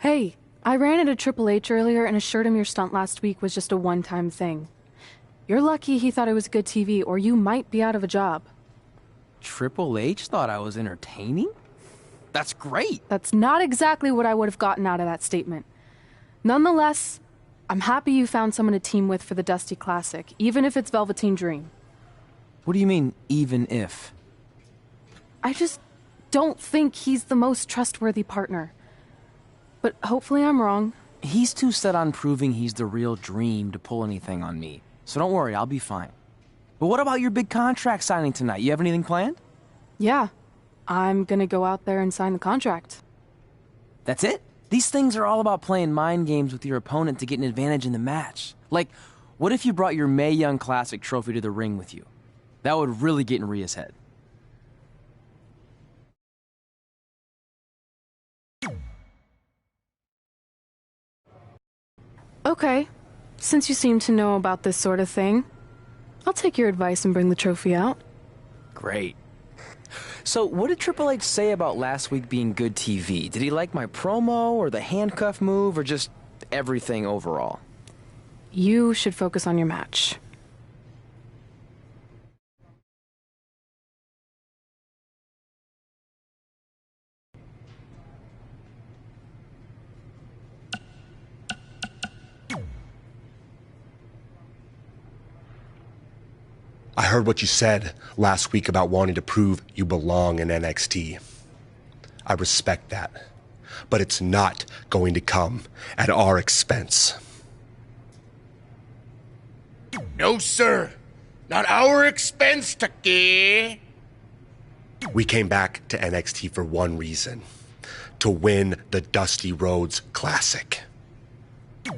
Hey, I ran into Triple H earlier and assured him your stunt last week was just a one-time thing. You're lucky he thought it was good TV, or you might be out of a job. Triple H thought I was entertaining? That's great! That's not exactly what I would have gotten out of that statement. Nonetheless, I'm happy you found someone to team with for the Dusty Classic, even if it's Velveteen Dream. What do you mean, even if? I just don't think he's the most trustworthy partner. But hopefully I'm wrong. He's too set on proving he's the real Dream to pull anything on me. So don't worry, I'll be fine. But what about your big contract signing tonight? You have anything planned? Yeah, I'm gonna go out there and sign the contract. That's it? These things are all about playing mind games with your opponent to get an advantage in the match. Like, what if you brought your Mae Young Classic trophy to the ring with you? That would really get in Rhea's head. Okay, since you seem to know about this sort of thing, I'll take your advice and bring the trophy out. Great. So, what did Triple H say about last week being good TV? Did he like my promo, or the handcuff move, or just everything overall? You should focus on your match. I heard what you said last week about wanting to prove you belong in NXT. I respect that, but it's not going to come at our expense. No, sir. Not our expense, Taki. We came back to NXT for one reason: to win the Dusty Rhodes Classic.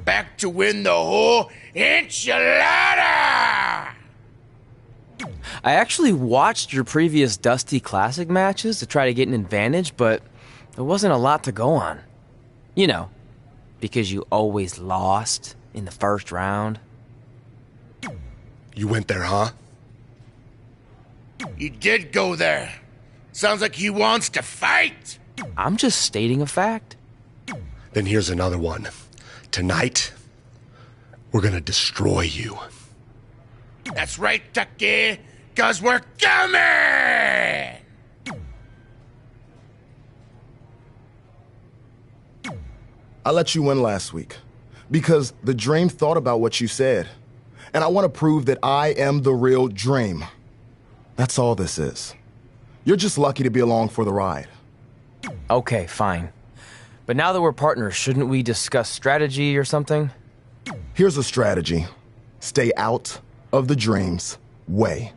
Back to win the whole enchilada! I actually watched your previous Dusty Classic matches to try to get an advantage, but there wasn't a lot to go on. You know, because you always lost in the first round. You went there, huh? He did go there. Sounds like he wants to fight. I'm just stating a fact. Then here's another one. Tonight, we're gonna destroy you. That's right, Taki, 'cause we're coming! I let you win last week because the Dream thought about what you said. And I want to prove that I am the real Dream. That's all this is. You're just lucky to be along for the ride. Okay, fine. But now that we're partners, shouldn't we discuss strategy or something? Here's a strategy. Stay out of the Dream's way.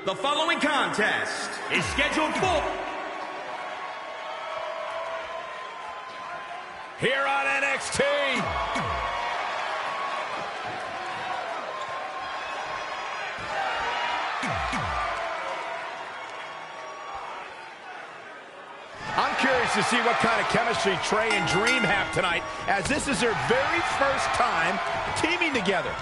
The following contest is scheduled for here on NXT. I'm curious to see what kind of chemistry Trey and Dream have tonight, as this is their very first time teaming together.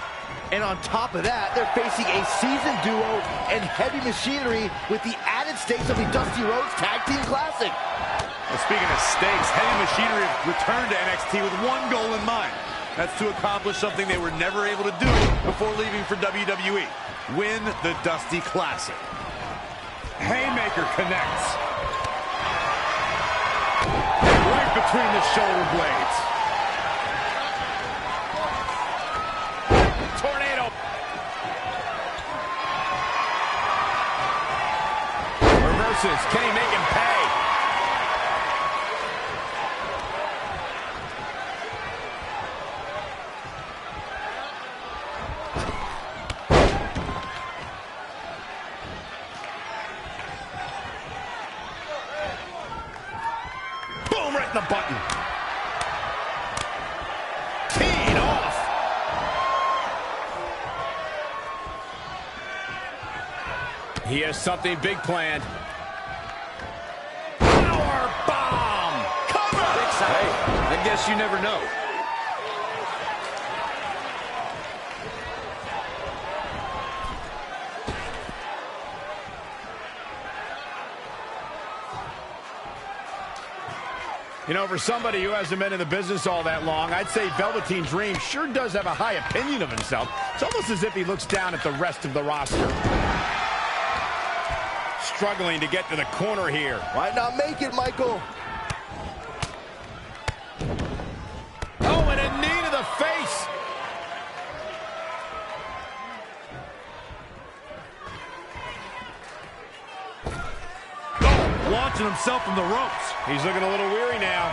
And on top of that, they're facing a seasoned duo and heavy machinery with the added stakes of the Dusty Rhodes Tag Team Classic. Well, speaking of stakes, heavy machinery have returned to NXT with one goal in mind. That's to accomplish something they were never able to do before leaving for WWE. Win the Dusty Classic. Haymaker connects. Right between the shoulder blades. forces. Can he make him pay? Boom, right in the button. Teed off. He has something big planned. Power bomb! Cover! Hey, I guess you never know. You know, for somebody who hasn't been in the business all that long, I'd say Velveteen Dream sure does have a high opinion of himself. It's almost as if he looks down at the rest of the roster. Struggling to get to the corner here. Might not make it, Michael. Oh, and a knee to the face. Oh, launching himself from the ropes. He's looking a little weary now.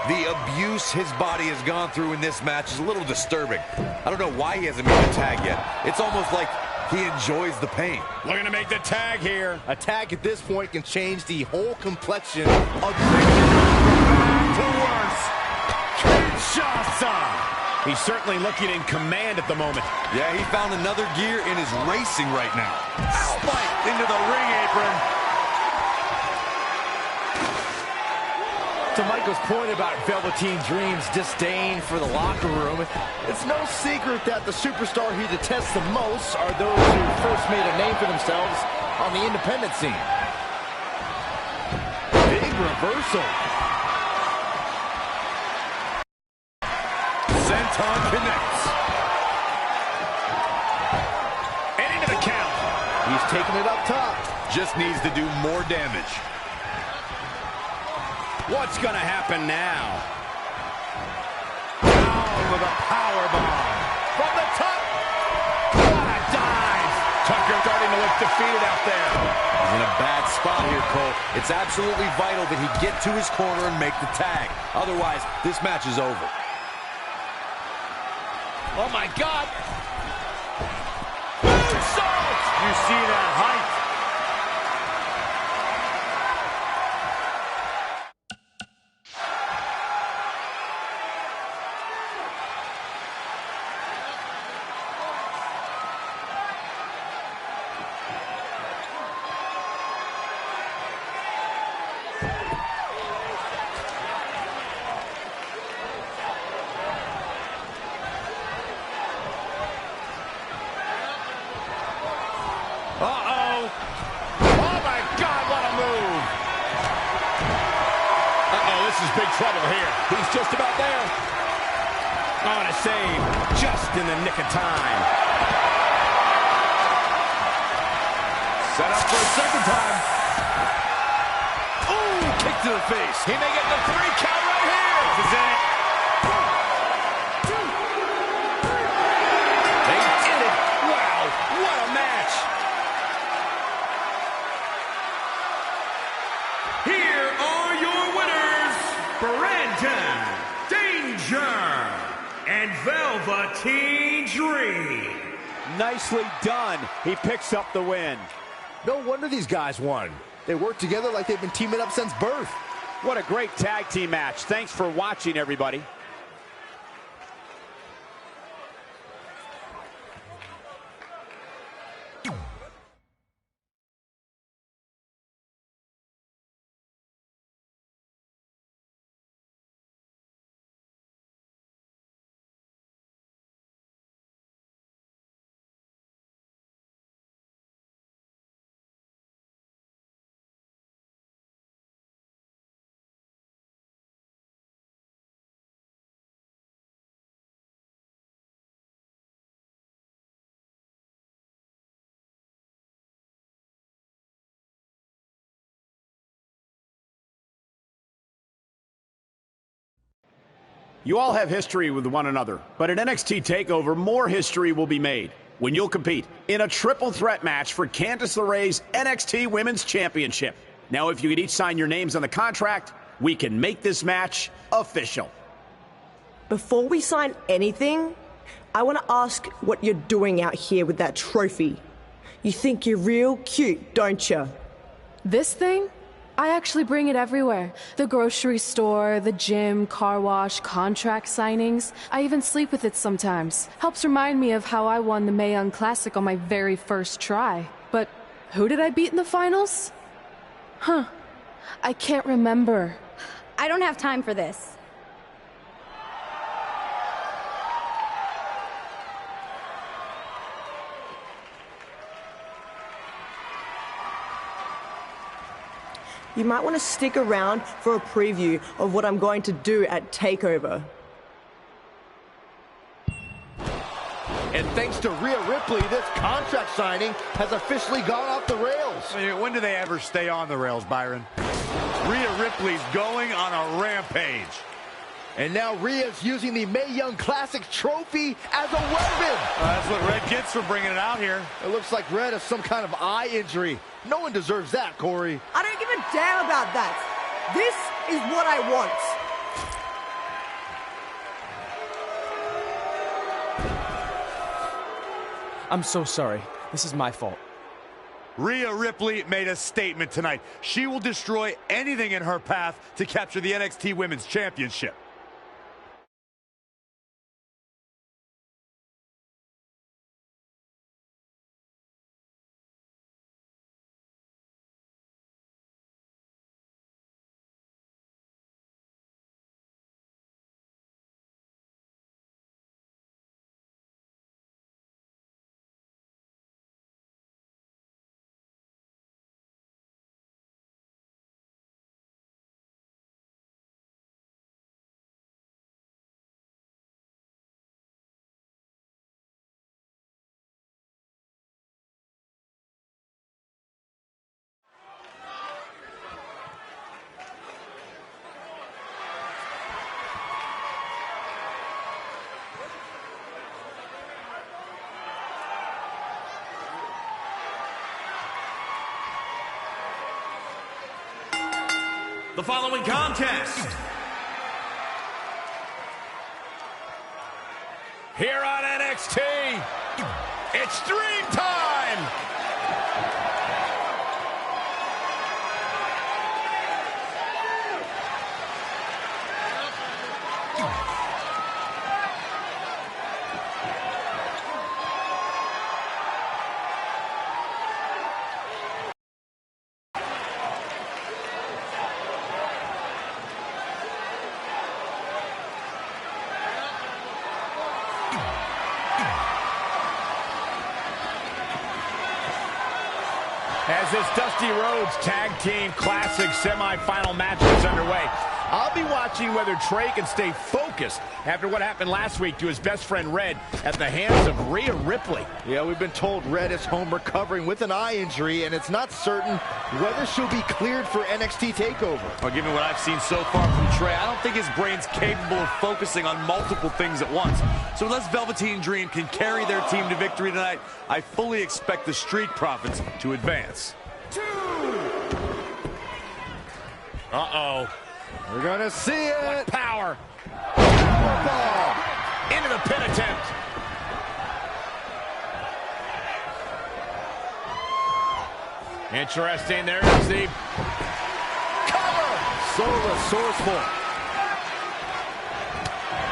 The abuse his body has gone through in this match is a little disturbing. I don't know why he hasn't made a tag yet. It's almost like he enjoys the pain. Looking to make the tag here. A tag at this point can change the whole complexion of To worse. Kinshasa. He's certainly looking in command at the moment. Yeah, he found another gear in his racing right now. Spike into the ring apron. To Michael's point about Velveteen Dream's disdain for the locker room, it's no secret that the superstar he detests the most are those who first made a name for themselves on the independent scene. Big reversal. Senton connects. And into the count. He's taking it up top. Just needs to do more damage. What's going to happen now? Down with a power bomb. From the top. What a dive. Tucker starting to look defeated out there. He's in a bad spot here, Cole. It's absolutely vital that he get to his corner and make the tag. Otherwise, this match is over. Oh, my God. Moonsault. You see that height. Uh-oh. Oh, my God, what a move. Uh-oh, this is big trouble here. He's just about there. Oh, and a save just in the nick of time. Set up for a second time. Ooh, kick to the face. He may get the 3 count right here. This is it. They did it. Wow, what a match. Here are your winners, Brandon Danger and Velveteen Dream. Nicely done. He picks up the win. No wonder these guys won. They work together like they've been teaming up since birth. What a great tag team match. Thanks for watching, everybody. You all have history with one another, but at NXT TakeOver, more history will be made when you'll compete in a triple threat match for Candice LeRae's NXT Women's Championship. Now, if you could each sign your names on the contract, we can make this match official. Before we sign anything, I want to ask what you're doing out here with that trophy. You think you're real cute, don't you? This thing? I actually bring it everywhere. The grocery store, the gym, car wash, contract signings. I even sleep with it sometimes. Helps remind me of how I won the Mae Young Classic on my very first try. But who did I beat in the finals? Huh. I can't remember. I don't have time for this. You might want to stick around for a preview of what I'm going to do at TakeOver. And thanks to Rhea Ripley, this contract signing has officially gone off the rails. I mean, when do they ever stay on the rails, Byron? Rhea Ripley's going on a rampage. And now Rhea's using the Mae Young Classic trophy as a weapon. That's what Red gets for bringing it out here. It looks like Red has some kind of eye injury. No one deserves that, Corey. I don't give a damn about that. This is what I want. I'm so sorry. This is my fault. Rhea Ripley made a statement tonight. She will destroy anything in her path to capture the NXT Women's Championship. The following contest. Here on NXT, it's Dream Time! As this Dusty Rhodes Tag Team Classic semifinal match is underway, I'll be watching whether Trey can stay focused after what happened last week to his best friend Red at the hands of Rhea Ripley. Yeah, we've been told Red is home recovering with an eye injury, and it's not certain whether she'll be cleared for NXT TakeOver. Well, given what I've seen so far from Trey, I don't think his brain's capable of focusing on multiple things at once. So unless Velveteen Dream can carry their team to victory tonight, I fully expect the Street Profits to advance. Uh-oh. We're gonna see it. What power. Ball. Into the pin attempt. Interesting. There's the cover. So resourceful.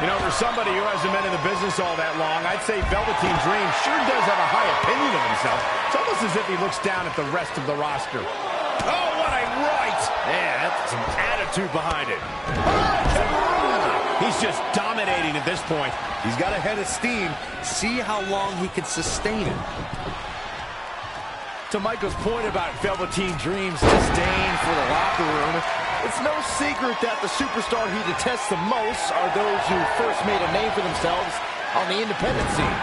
You know, for somebody who hasn't been in the business all that long, I'd say Velveteen Dream sure does have a high opinion of himself. It's almost as if he looks down at the rest of the roster. Oh, what a right! Man, that's some attitude behind it. He's just dominating at this point. He's got a head of steam. See how long he can sustain it. To Michael's point about Velveteen Dream's disdain for the locker room, it's no secret that the superstar he detests the most are those who first made a name for themselves on the independent scene.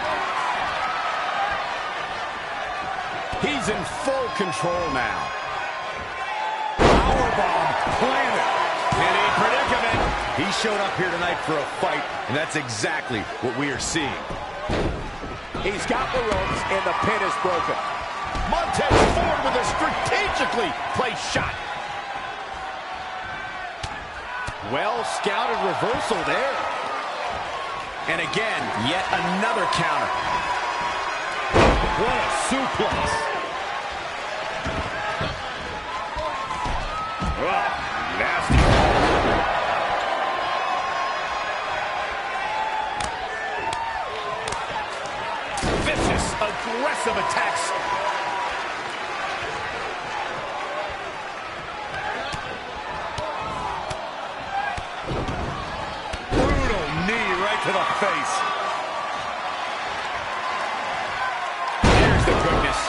He's in full control now. Powerbomb planted. In a predicament. He showed up here tonight for a fight, and that's exactly what we are seeing. He's got the ropes, and the pin is broken. Montez Ford with a strategically placed shot. Well-scouted reversal there. And again, yet another counter. What a suplex. Oh, nasty. Vicious, aggressive attacks. To the face. There's the quickness.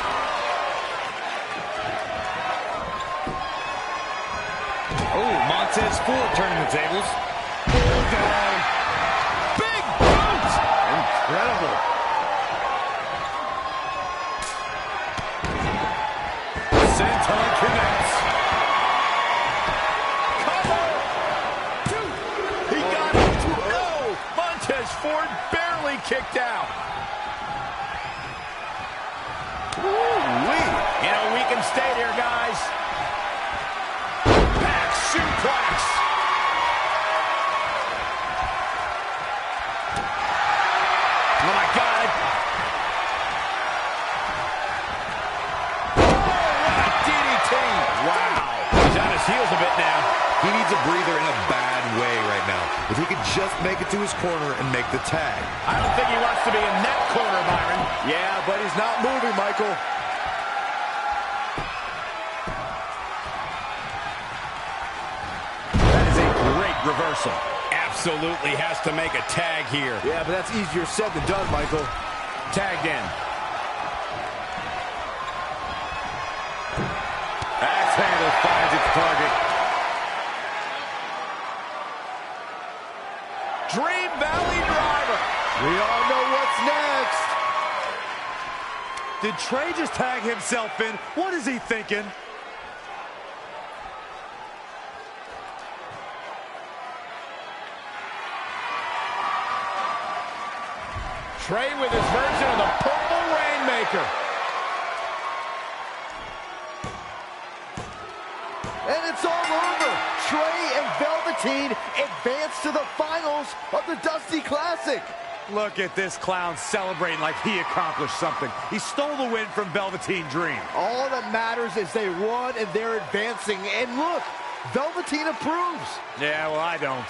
Oh, Montez Ford turning the tables. Bulldog. Big boot. Incredible. Senton connects. Ford barely kicked out. Ooh-wee. You know, we can stay there, guys. Back suplex. Oh, my God. Oh, what a DDT. Wow. He's on his heels a bit now. He needs a breather in a bad way right now. If he could just make it to his corner and make the tag. I don't think he wants to be in that corner, Byron. Yeah, but he's not moving, Michael. That is a great reversal. Absolutely has to make a tag here. Yeah, but that's easier said than done, Michael. Tagged in. Axe handle finds its target. Dream Valley Driver. We all know what's next. Did Trey just tag himself in? What is he thinking? Trey with his version of the Purple Rainmaker. And it's all over. Trey and Velveteen advance to the finals of the Dusty Classic. Look at this clown celebrating like he accomplished something. He stole the win from Velveteen Dream. All that matters is they won and they're advancing. And look, Velveteen approves. Yeah, well, I don't.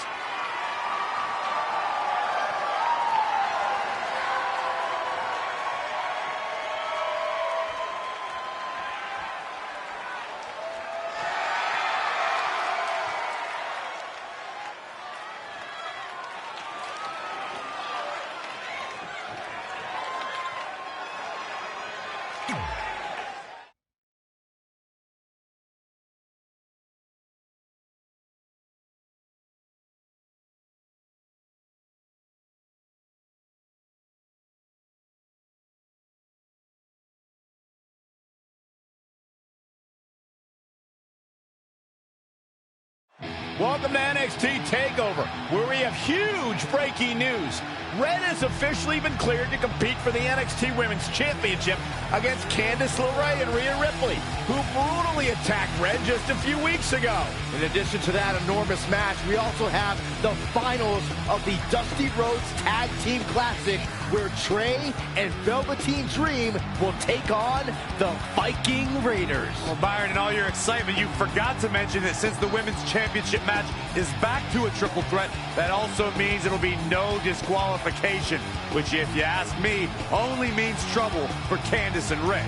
Welcome to NXT TakeOver, where we have huge breaking news. Red has officially been cleared to compete for the NXT Women's Championship against Candice LeRae and Rhea Ripley, who brutally attacked Red just a few weeks ago. In addition to that enormous match, we also have the finals of the Dusty Rhodes Tag Team Classic, where Trey and Velveteen Dream will take on the Viking Raiders. Well, Byron, in all your excitement, you forgot to mention that since the Women's Championship match is back to a triple threat, that also means it'll be no disqualification, which, if you ask me, only means trouble for Candice and Ray.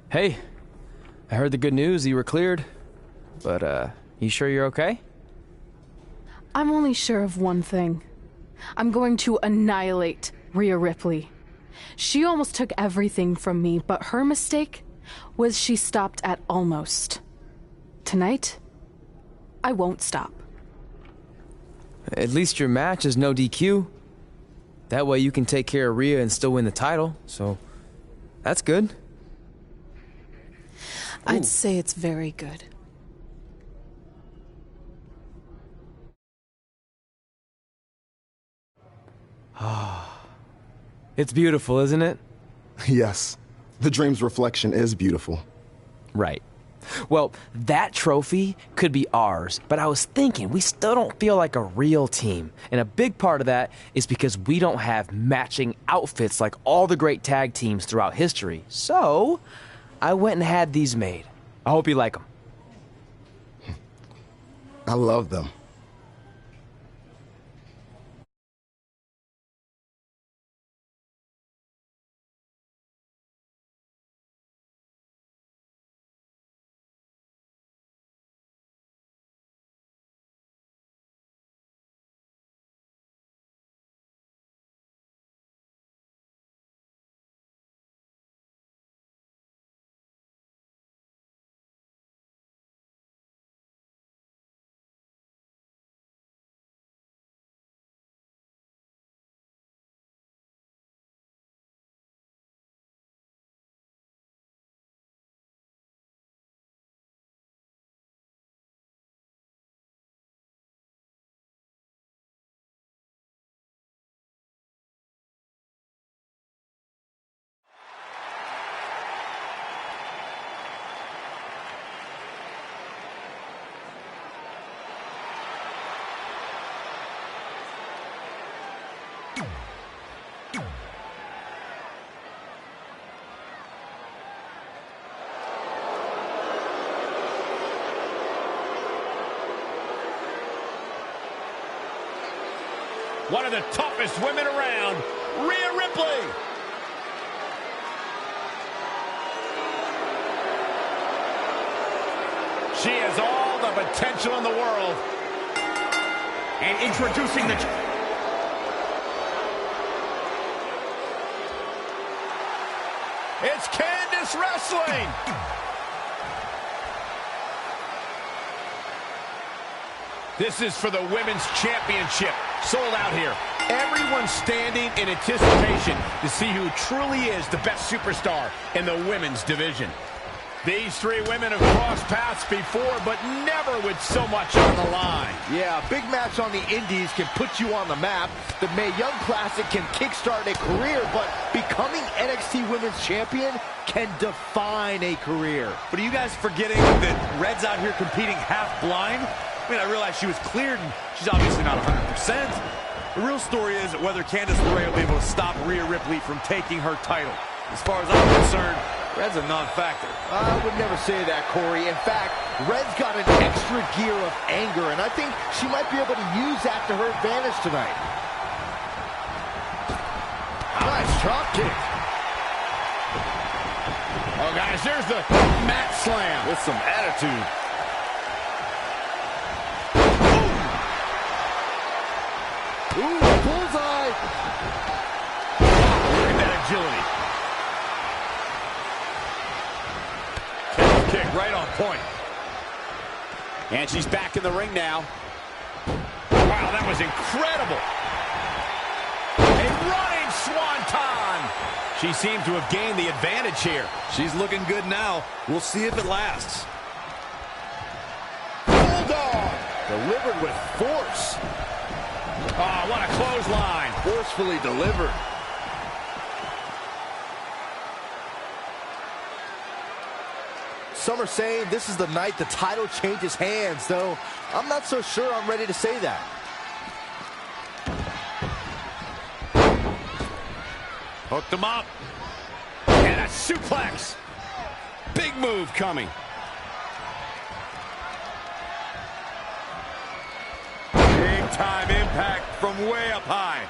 Hey, I heard the good news, you were cleared. But, you sure you're okay? I'm only sure of one thing. I'm going to annihilate Rhea Ripley. She almost took everything from me, but her mistake was she stopped at almost. Tonight, I won't stop. At least your match is no DQ. That way you can take care of Rhea and still win the title, so that's good. I'd say it's very good. It's beautiful, isn't it? Yes, the Dream's reflection is beautiful. Right. Well, that trophy could be ours, but I was thinking we still don't feel like a real team. And a big part of that is because we don't have matching outfits like all the great tag teams throughout history. So, I went and had these made. I hope you like them. I love them. One of the toughest women around, Rhea Ripley. She has all the potential in the world. And introducing the... It's Candice wrestling. This is for the Women's Championship. Sold out here. Everyone's standing in anticipation to see who truly is the best superstar in the women's division. These three women have crossed paths before, but never with so much on the line. Yeah, a big match on the Indies can put you on the map. The Mae Young Classic can kickstart a career, but becoming NXT Women's Champion can define a career. But are you guys forgetting that Red's out here competing half blind? I mean, I realize she was cleared, and she's obviously not 100%. The real story is whether Candice LeRae will be able to stop Rhea Ripley from taking her title. As far as I'm concerned, Red's a non-factor. I would never say that, Corey. In fact, Red's got an extra gear of anger, and I think she might be able to use that to her advantage tonight. Nice drop kick. Oh, guys, there's the mat slam. With some attitude. Ooh, bullseye. Look at that agility. Kick right on point. And she's back in the ring now. Wow, that was incredible. A running swanton. She seemed to have gained the advantage here. She's looking good now. We'll see if it lasts. Bulldog. Delivered with force. Oh, what a clothesline. Forcefully delivered. Some are saying this is the night the title changes hands, though I'm not so sure I'm ready to say that. Hooked him up. And a suplex. Big move coming. Big time impact from way up high.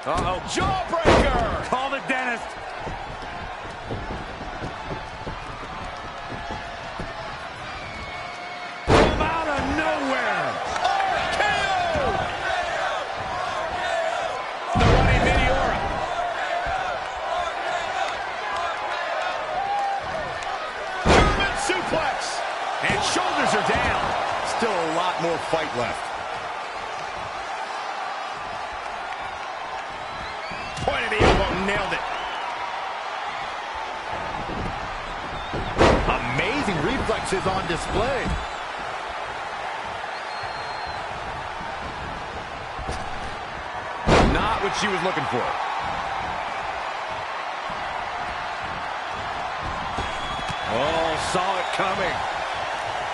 Uh-oh. Jawbreaker. Call the dentist. From out of nowhere. RKO. The running Meteora. Shoulders are down. Still a lot more fight left. Point of the elbow, nailed it. Amazing reflexes on display. Not what she was looking for. Oh, saw it coming.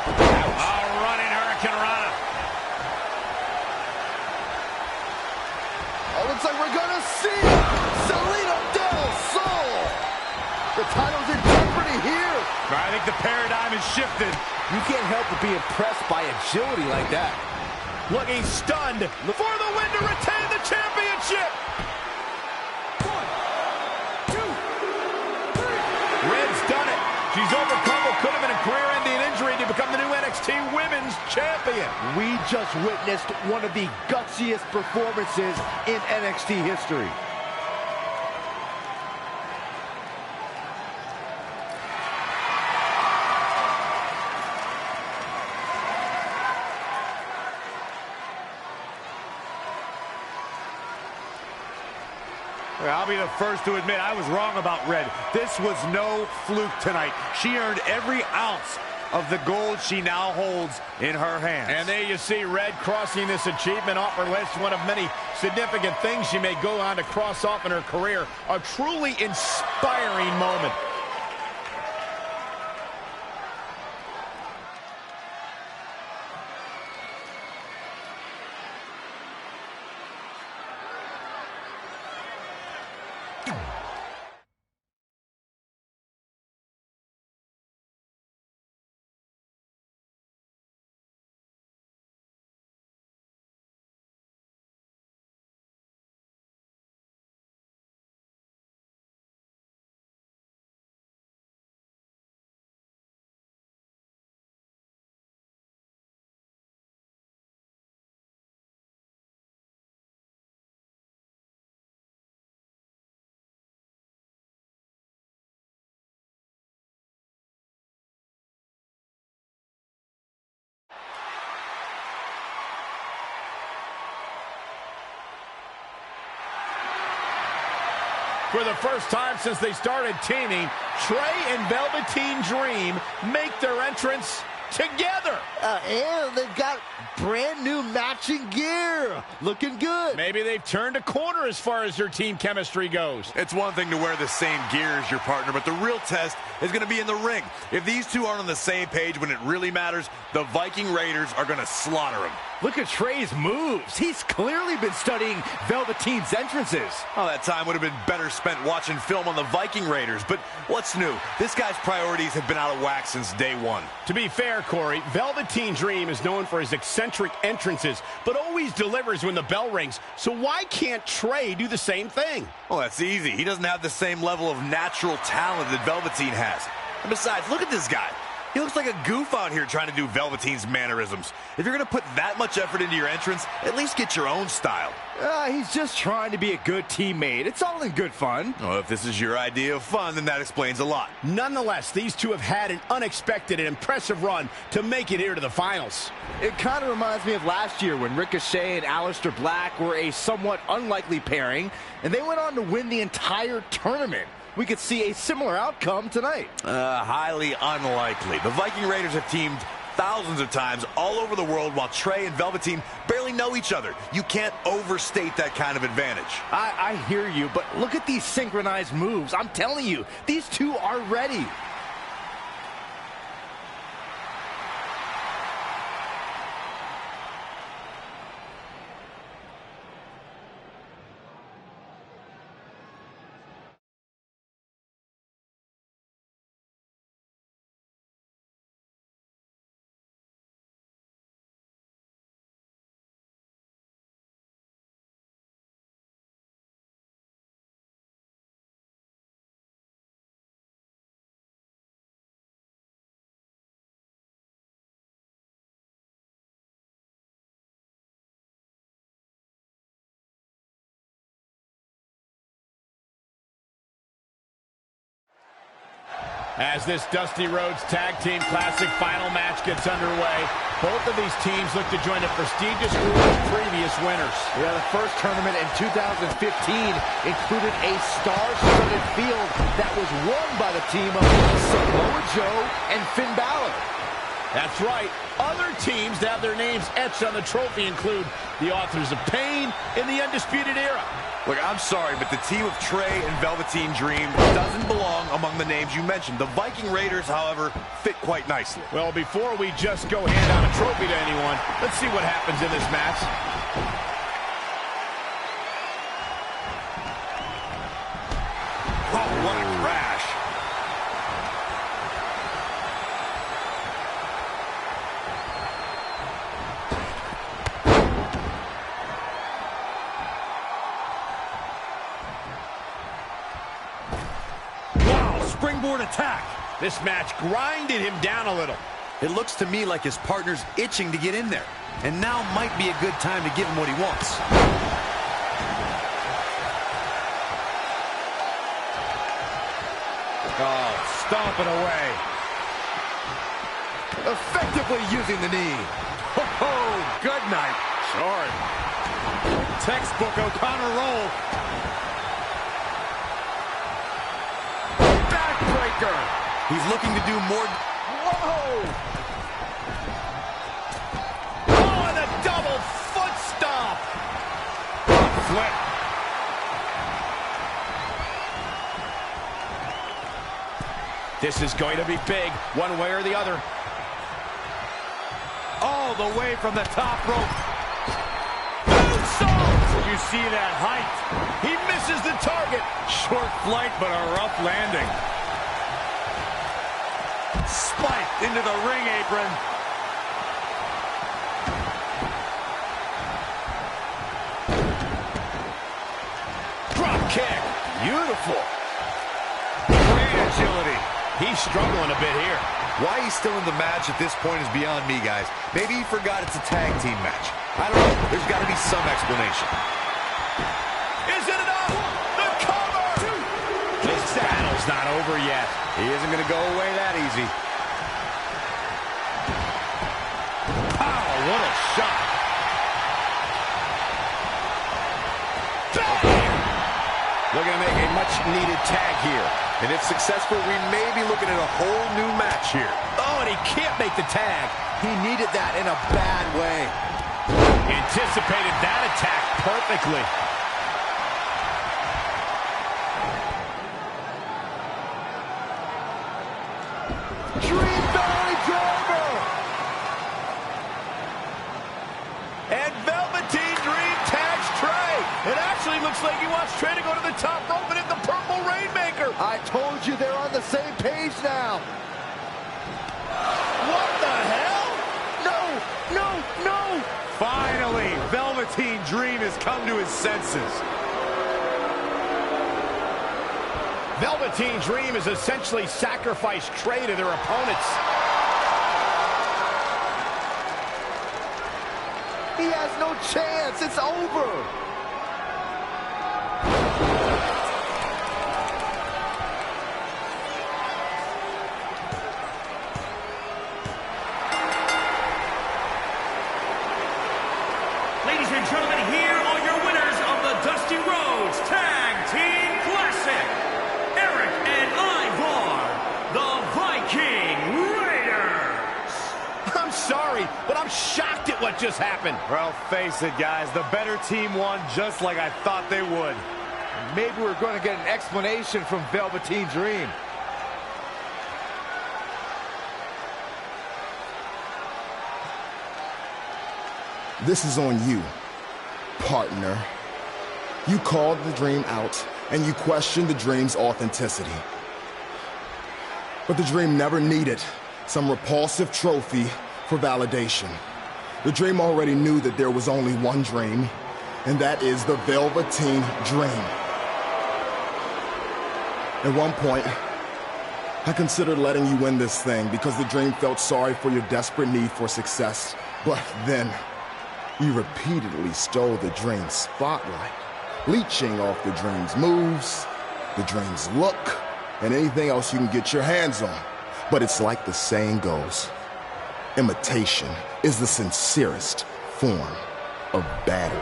Oh, running Hurricane Rana. Oh, looks like we're gonna see Salida del Sol. The title's in jeopardy here. I think the paradigm has shifted. You can't help but be impressed by agility like that. Looking stunned for the win to retain the championship. 1, 2, 3. Red's done it. She's overcome what could have been a career-ending injury to become the new NXT Women's Champion. We just witnessed one of the gutsiest performances in NXT history. I'll be the first to admit I was wrong about Red. This was no fluke tonight. She earned every ounce of the gold she now holds in her hands. And there you see Red crossing this achievement off her list. One of many significant things she may go on to cross off in her career. A truly inspiring moment. For the first time since they started teaming, Trey and Velveteen Dream make their entrance together. And they've got brand new matching gear. Looking good. Maybe they've turned a corner as far as their team chemistry goes. It's one thing to wear the same gear as your partner, but the real test is going to be in the ring. If these two aren't on the same page when it really matters, the Viking Raiders are going to slaughter them. Look at Trey's moves. He's clearly been studying Velveteen's entrances. Oh, that time would have been better spent watching film on the Viking Raiders. But what's new? This guy's priorities have been out of whack since day one. To be fair, Corey, Velveteen Dream is known for his eccentric entrances, but always delivers when the bell rings. So why can't Trey do the same thing? Oh, that's easy. He doesn't have the same level of natural talent that Velveteen has. And besides, look at this guy. He looks like a goof out here trying to do Velveteen's mannerisms. If you're going to put that much effort into your entrance, at least get your own style. He's just trying to be a good teammate. It's all in good fun. Oh, if this is your idea of fun, then that explains a lot. Nonetheless, these two have had an unexpected and impressive run to make it here to the finals. It kind of reminds me of last year when Ricochet and Aleister Black were a somewhat unlikely pairing, and they went on to win the entire tournament. We could see a similar outcome tonight. Highly unlikely. The Viking Raiders have teamed thousands of times all over the world while Trey and Velveteen barely know each other. You can't overstate that kind of advantage. I hear you, but look at these synchronized moves. I'm telling you, these two are ready. As this Dusty Rhodes Tag Team Classic final match gets underway, both of these teams look to join a prestigious group of previous winners. Yeah, the first tournament in 2015 included a star-studded field that was won by the team of Samoa Joe and Finn Balor. That's right. Other teams that have their names etched on the trophy include the Authors of Pain in the Undisputed Era. Look, I'm sorry, but the team of Trey and Velveteen Dream doesn't belong among the names you mentioned. The Viking Raiders, however, fit quite nicely. Well, before we just go hand out a trophy to anyone, let's see what happens in this match. Oh, what a crash. Springboard attack. This match grinded him down a little. It looks to me like his partner's itching to get in there. And now might be a good time to give him what he wants. Oh, stomping away. Effectively using the knee. Oh, good night. Sorry. Textbook O'Connor roll. He's looking to do more. Whoa! Oh, and a double foot stomp. Flip. This is going to be big, one way or the other. All the way from the top rope. Moonsault! You see that height. He misses the target. Short flight, but a rough landing. Spiked into the ring apron. Drop kick. Beautiful. Great agility. He's struggling a bit here. Why he's still in the match at this point is beyond me, guys. Maybe he forgot it's a tag team match. I don't know. There's got to be some explanation. Is it enough? The cover! This battle's not over yet. He isn't going to go away that easy. Oh, what a shot. Looking to make a much-needed tag here. And if successful, we may be looking at a whole new match here. Oh, and he can't make the tag. He needed that in a bad way. Anticipated that attack perfectly. Dream belly driver! And Velveteen Dream tags Trey. It actually looks like he wants Trey to go to the top rope and hit the purple Rainmaker. I told you they're on the same page now. What the hell? No, no, no! Finally, Velveteen Dream has come to his senses. Velveteen Dream has essentially sacrificed Trey to their opponents. He has no chance. It's over. Ladies and gentlemen, here are your winners of the Dusty Rhodes Tag Team Classic. Eric and Ivar, the Viking Raiders. I'm sorry, but I'm shocked at what just happened. Well, face it, guys. The better team won just like I thought they would. Maybe we're going to get an explanation from Velveteen Dream. This is on you, partner. You called the Dream out, and you questioned the Dream's authenticity. But the Dream never needed some repulsive trophy for validation. The Dream already knew that there was only one Dream, and that is the Velveteen Dream. At one point, I considered letting you win this thing because the Dream felt sorry for your desperate need for success. But then, you repeatedly stole the Dream's spotlight, leeching off the Dream's moves, the Dream's look, and anything else you can get your hands on. But it's like the saying goes, imitation is the sincerest form of battery.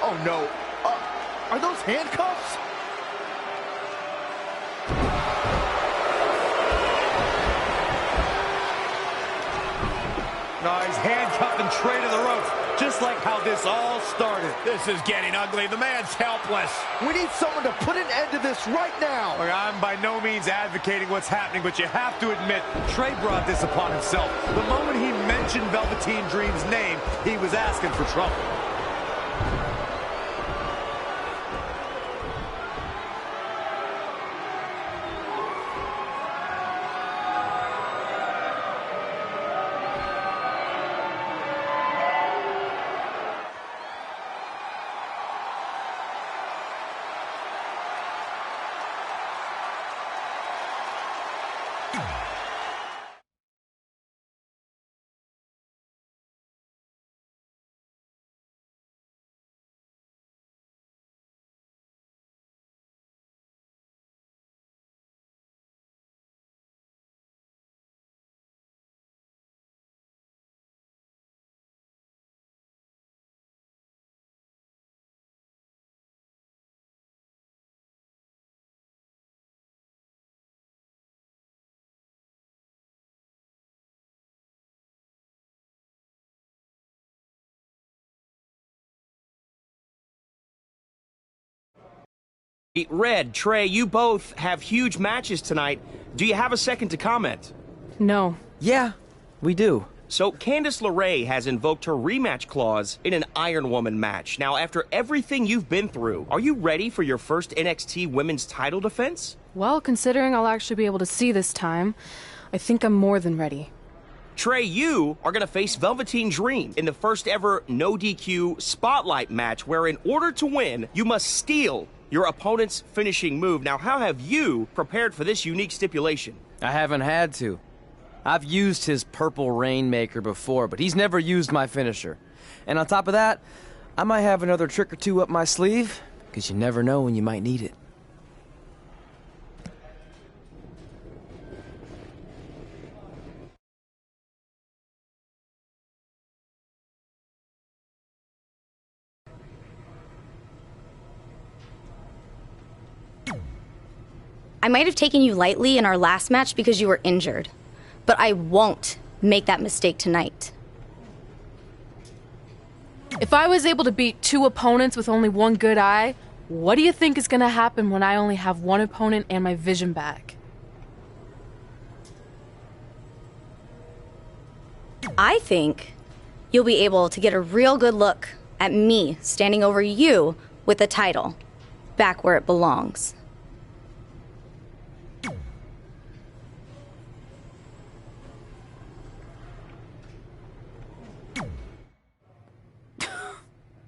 Oh, no. Are those handcuffs? No, he's handcuffing Trey to the ropes, just like how this all started. This is getting ugly. The man's helpless. We need someone to put an end to this right now. Look, I'm by no means advocating what's happening, but you have to admit, Trey brought this upon himself. The moment he mentioned Velveteen Dream's name, he was asking for trouble. Red, Trey, you both have huge matches tonight. Do you have a second to comment? No. Yeah, we do. So, Candice LeRae has invoked her rematch clause in an Iron Woman match. Now, after everything you've been through, are you ready for your first NXT Women's title defense? Well, considering I'll actually be able to see this time, I think I'm more than ready. Trey, you are going to face Velveteen Dream in the first ever no DQ spotlight match, where in order to win, you must steal your opponent's finishing move. Now, how have you prepared for this unique stipulation? I haven't had to. I've used his purple Rainmaker before, but he's never used my finisher. And on top of that, I might have another trick or two up my sleeve, because you never know when you might need it. I might have taken you lightly in our last match because you were injured, but I won't make that mistake tonight. If I was able to beat 2 opponents with only 1 good eye, what do you think is gonna happen when I only have 1 opponent and my vision back? I think you'll be able to get a real good look at me standing over you with the title, back where it belongs.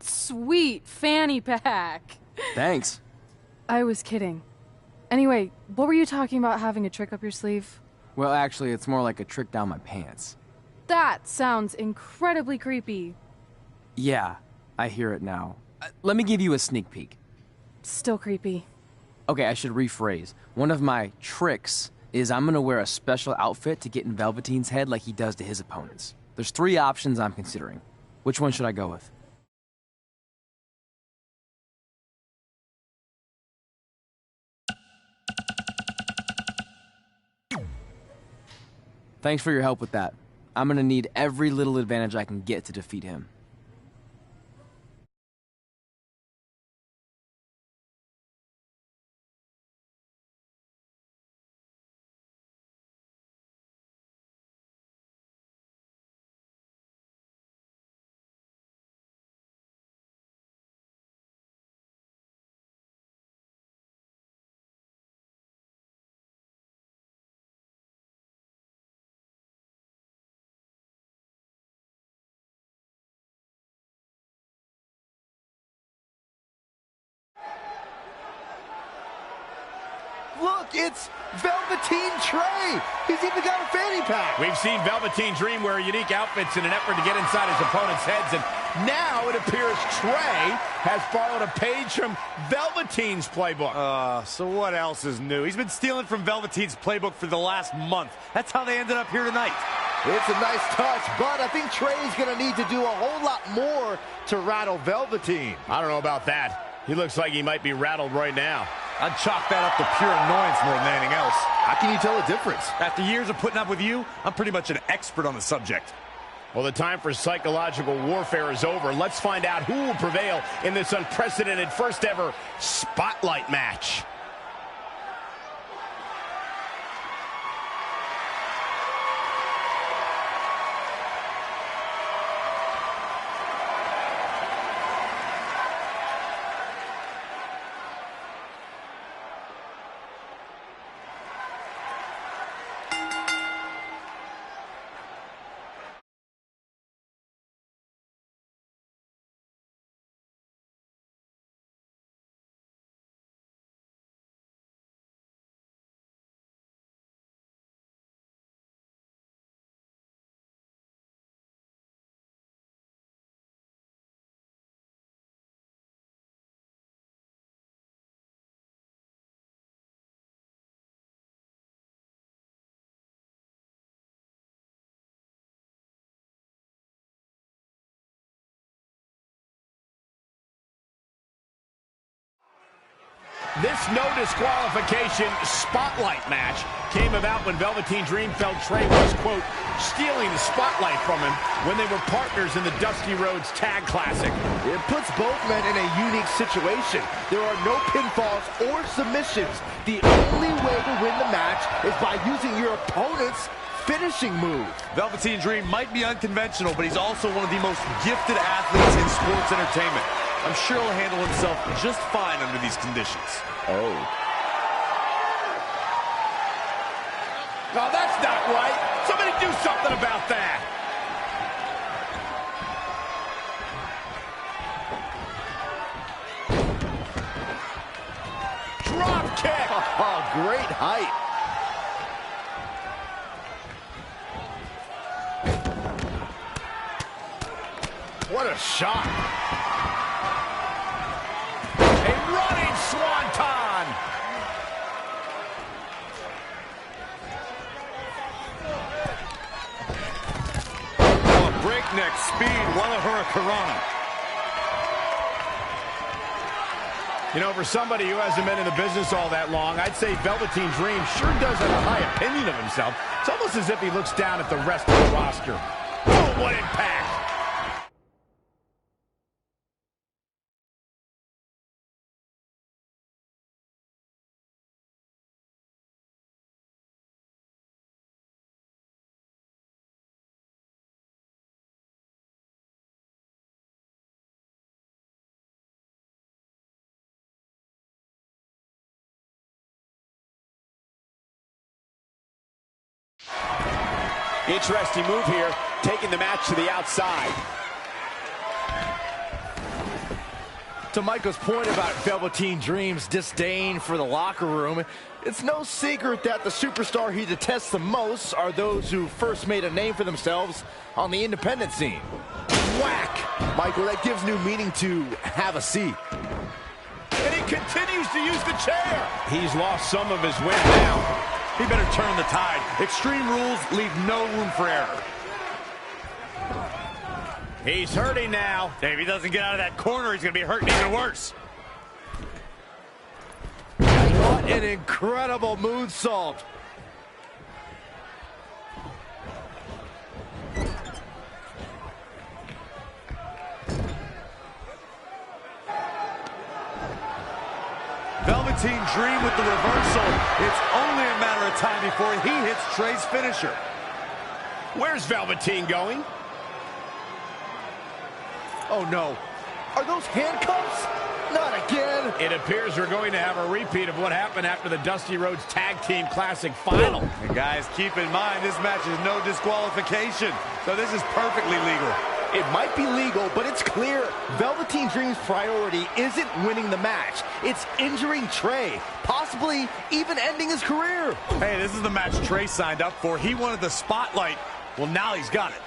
Sweet fanny pack. Thanks. I was kidding. Anyway, what were you talking about having a trick up your sleeve? Well, actually, it's more like a trick down my pants. That sounds incredibly creepy. Yeah, I hear it now. Let me give you a sneak peek. Still creepy. Okay, I should rephrase. One of my tricks is I'm gonna wear a special outfit to get in Velveteen's head like he does to his opponents. There's 3 options I'm considering. Which one should I go with? Thanks for your help with that. I'm gonna need every little advantage I can get to defeat him. look, it's Velveteen Trey. He's even got a fanny pack. We've seen Velveteen Dream wear unique outfits in an effort to get inside his opponent's heads, and now it appears Trey has borrowed a page from Velveteen's playbook. So what else is new? He's been stealing from Velveteen's playbook for the last month. That's how they ended up here tonight. It's a nice touch, but I think Trey's going to need to do a whole lot more to rattle Velveteen. I don't know about that. He looks like he might be rattled right now. I'd chalk that up to pure annoyance more than anything else. How can you tell the difference? After years of putting up with you, I'm pretty much an expert on the subject. Well, the time for psychological warfare is over. Let's find out who will prevail in this unprecedented first ever Spotlight match. This no disqualification spotlight match came about when Velveteen Dream felt Trey was, quote, stealing the spotlight from him when they were partners in the Dusty Rhodes Tag Classic. It puts both men in a unique situation. There are no pinfalls or submissions. The only way to win the match is by using your opponent's finishing move. Velveteen Dream might be unconventional, but he's also one of the most gifted athletes in sports entertainment. I'm sure he'll handle himself just fine under these conditions. Oh. No, that's not right. Somebody do something about that. Drop kick. Oh, great height. What a shot. A running swanton. Oh, breakneck speed, what a hurricanrana. You know, for somebody who hasn't been in the business all that long, I'd say Velveteen Dream sure does have a high opinion of himself. It's almost as if he looks down at the rest of the roster. Oh, what impact. Interesting move here, taking the match to the outside. To Michael's point about Velveteen Dream's disdain for the locker room, it's no secret that the superstar he detests the most are those who first made a name for themselves on the independent scene. Whack! Michael, that gives new meaning to have a seat. And he continues to use the chair. He's lost some of his wind now. He better turn the tide. Extreme rules leave no room for error. He's hurting now. If he doesn't get out of that corner, he's going to be hurting even worse. What an incredible moonsault. Velveteen Dream with the reversal. It's only a matter of time before he hits Trey's finisher. Where's Velveteen going? Oh no. Are those handcuffs? Not again. It appears we're going to have a repeat of what happened after the Dusty Rhodes Tag Team Classic Final. And guys, keep in mind, this match is no disqualification, so this is perfectly legal. It might be legal, but it's clear Velveteen Dream's priority isn't winning the match. It's injuring Trey, possibly even ending his career. Hey, this is the match Trey signed up for. He wanted the spotlight. Well, now he's got it.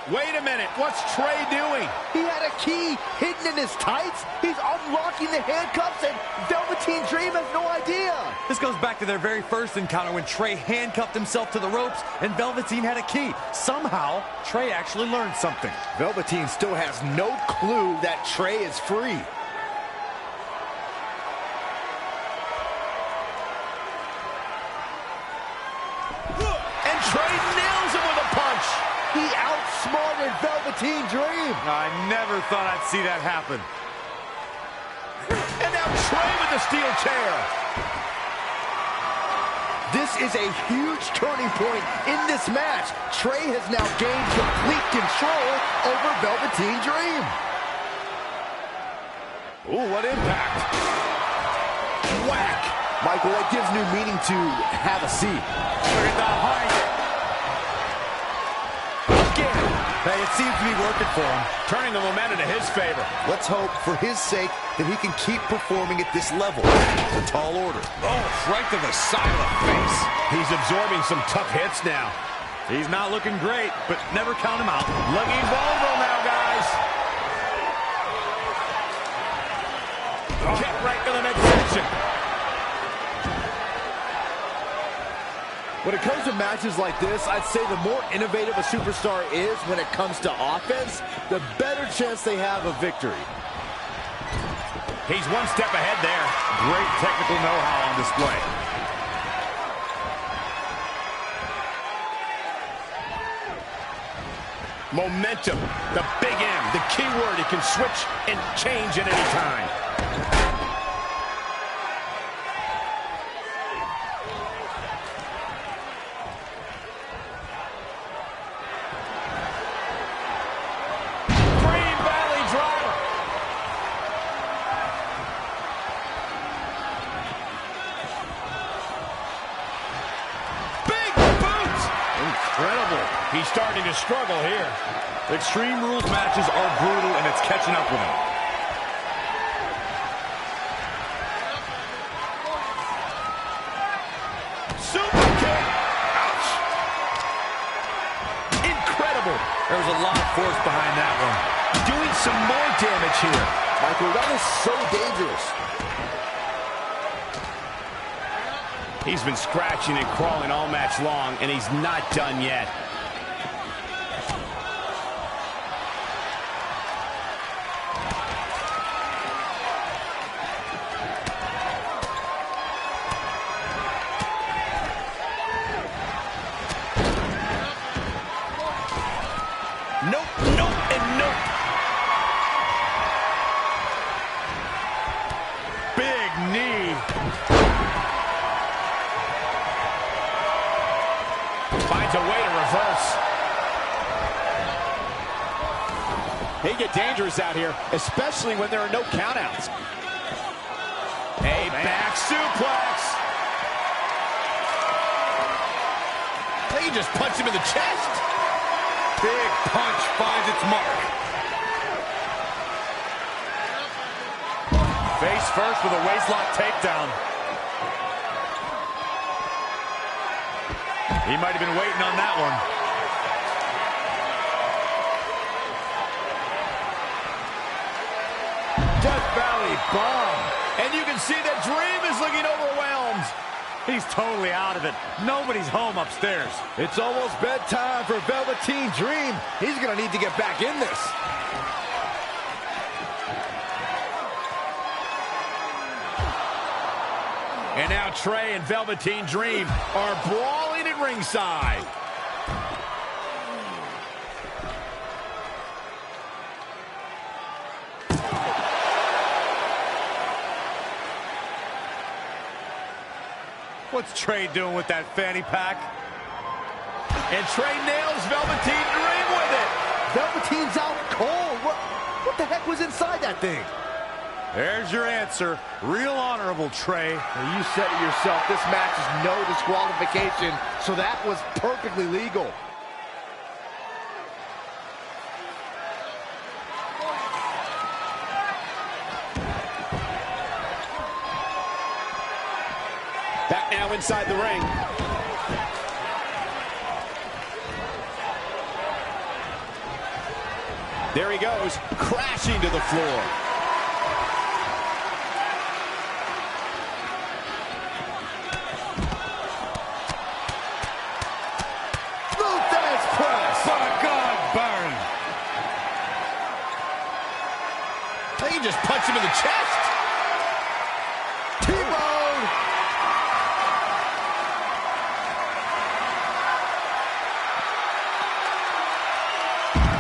Wait a minute, what's Trey doing? He had a key hidden in his tights. He's unlocking the handcuffs, and Velveteen Dream has no idea. This goes back to their very first encounter when Trey handcuffed himself to the ropes and Velveteen had a key. Somehow, Trey actually learned something. Velveteen still has no clue that Trey is free. And Trey nails him with a punch. He outsmarted Velveteen Dream. I never thought I'd see that happen. And now Trey with the steel chair. This is a huge turning point in this match. Trey has now gained complete control over Velveteen Dream. Ooh, what impact. Whack. Michael, that gives new meaning to have a seat. Look at the height. Hey, it seems to be working for him. Turning the momentum to his favor. Let's hope, for his sake, that he can keep performing at this level. It's a tall order. Oh, right to the side of the face. He's absorbing some tough hits now. He's not looking great, but never count him out. Looking vulnerable now, guys. Kick right to the midsection. When it comes to matches like this, I'd say the more innovative a superstar is when it comes to offense, the better chance they have of victory. He's one step ahead there. Great technical know-how on display. Momentum, the big M, the key word. It can switch and change at any time. He's starting to struggle here. Extreme Rules matches are brutal, and it's catching up with him. Super kick! Ouch! Incredible! There was a lot of force behind that one. Doing some more damage here. Michael, that is so dangerous. He's been scratching and crawling all match long, and he's not done yet. Nope, nope, and nope. Big knee. Finds a way to reverse. They get dangerous out here, especially when there are no countouts. A back suplex. They can just punch him in the chest. Big punch finds its mark. Face first with a waistlock takedown. He might have been waiting on that one. Death Valley bomb. And you can see that Dream is looking overwhelmed. He's totally out of it. Nobody's home upstairs. It's almost bedtime for Velveteen Dream. He's going to need to get back in this. And now Trey and Velveteen Dream are brawling at ringside. What's Trey doing with that fanny pack? And Trey nails Velveteen Dream with it. Velveteen's out cold. What the heck was inside that thing? There's your answer. Real honorable, Trey. Well, you said it yourself. This match is no disqualification, so that was perfectly legal. Back now inside the ring. There he goes, crashing to the floor. Luther's press. By God, Baron. I think he just punched him in the chest. T-bone.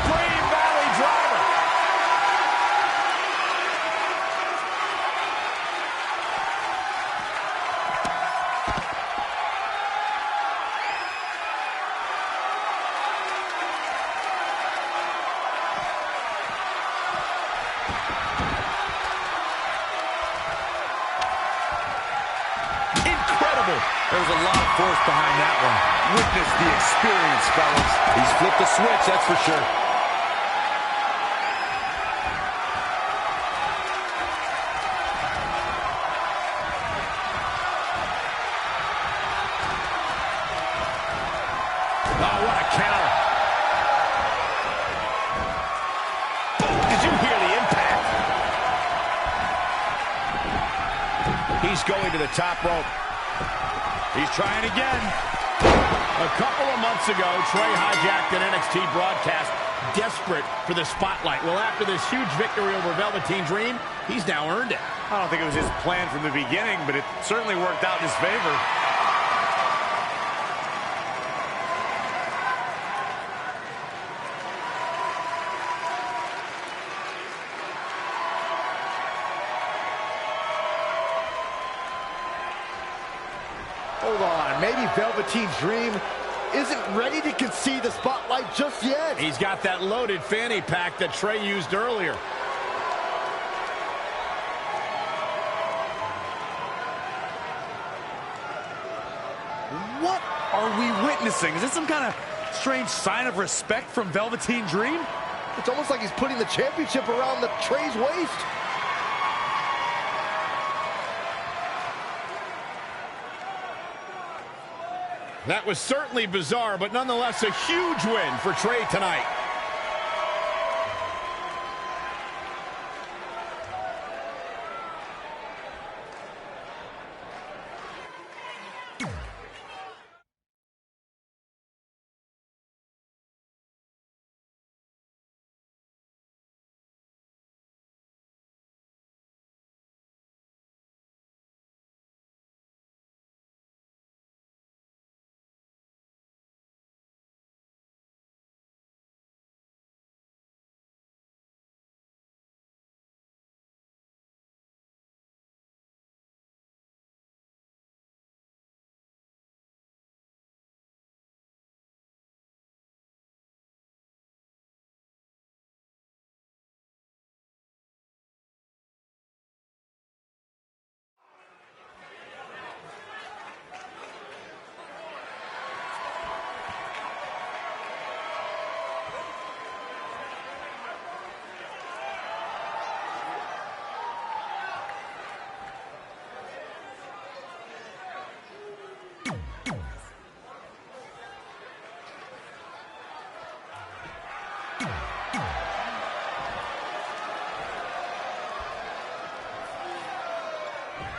Green Valley driver. Incredible. There was a lot of force behind that one. Witness the experience, fellas. He's flipped the switch, that's for sure. Oh, what a counter. Did you hear the impact? He's going to the top rope. He's trying again. A couple of months ago, Trey hijacked an NXT broadcast, desperate for the spotlight. Well, after this huge victory over Velveteen Dream, he's now earned it. I don't think it was his plan from the beginning, but it certainly worked out in his favor. Hold on, maybe Velveteen Dream isn't ready to concede the spotlight just yet. He's got that loaded fanny pack that Trey used earlier. What are we witnessing? Is this some kind of strange sign of respect from Velveteen Dream? It's almost like he's putting the championship around the Trey's waist. That was certainly bizarre, but nonetheless a huge win for Trey tonight.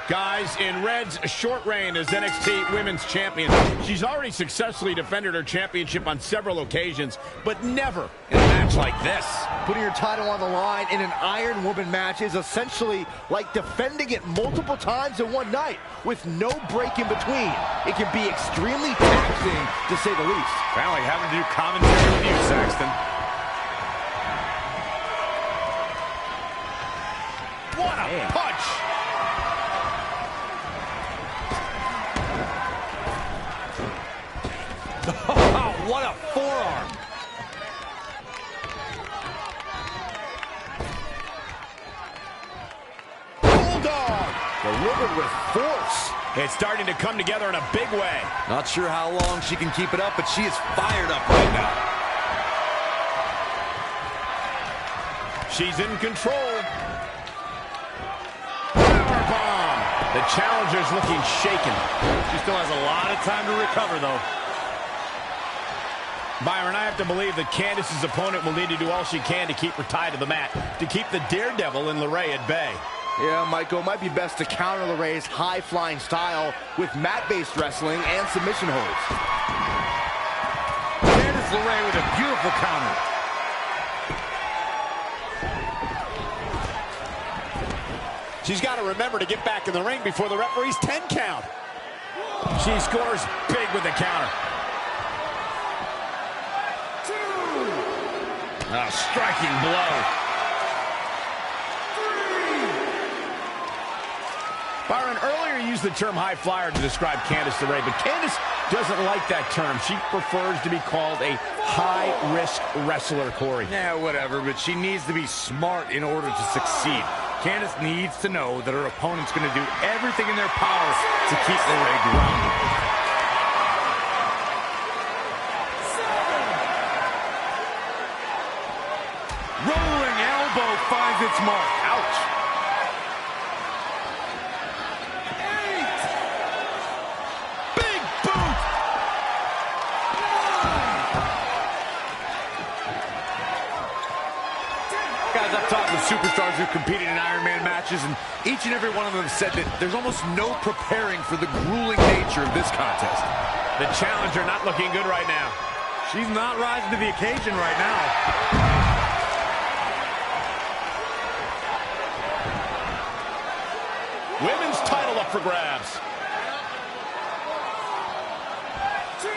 Guys, in Red's short reign as NXT Women's Champion, she's already successfully defended her championship on several occasions, but never in a match like this. Putting your title on the line in an Iron Woman match is essentially like defending it multiple times in one night with no break in between. It can be extremely taxing, to say the least. Kind of like having to do commentary with you, Saxton. What a punch! What a forearm! Delivered with force. It's starting to come together in a big way. Not sure how long she can keep it up, but she is fired up right now. She's in control. Powerbomb. The challenger's looking shaken. She still has a lot of time to recover, though. Byron, I have to believe that Candice's opponent will need to do all she can to keep her tied to the mat, to keep the daredevil in LeRae at bay. Yeah, Michael, it might be best to counter LeRae's high-flying style with mat-based wrestling and submission holds. Candice LeRae with a beautiful counter. She's got to remember to get back in the ring before the referee's 10 count. She scores big with the counter. A striking blow. Byron, earlier you used the term high flyer to describe Candice LeRae, but Candice doesn't like that term. She prefers to be called a high-risk wrestler, Corey. Yeah, whatever, but she needs to be smart in order to succeed. Candice needs to know that her opponent's going to do everything in their power to keep LeRae grounded. Rolling elbow finds its mark. Ouch. 8. Big boot. 9. Guys, I've talked with superstars who've competed in Iron Man matches, and each and every one of them said that there's almost no preparing for the grueling nature of this contest. The challenger not looking good right now. She's not rising to the occasion right now. Women's title up for grabs. 2. 3.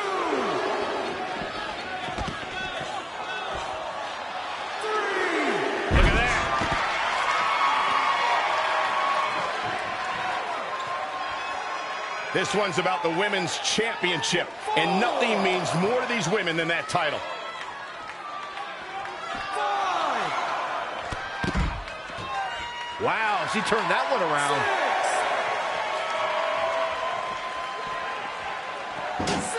Look at that. This one's about the women's championship, and nothing means more to these women than that title. 5. Wow, she turned that one around. 6. 7.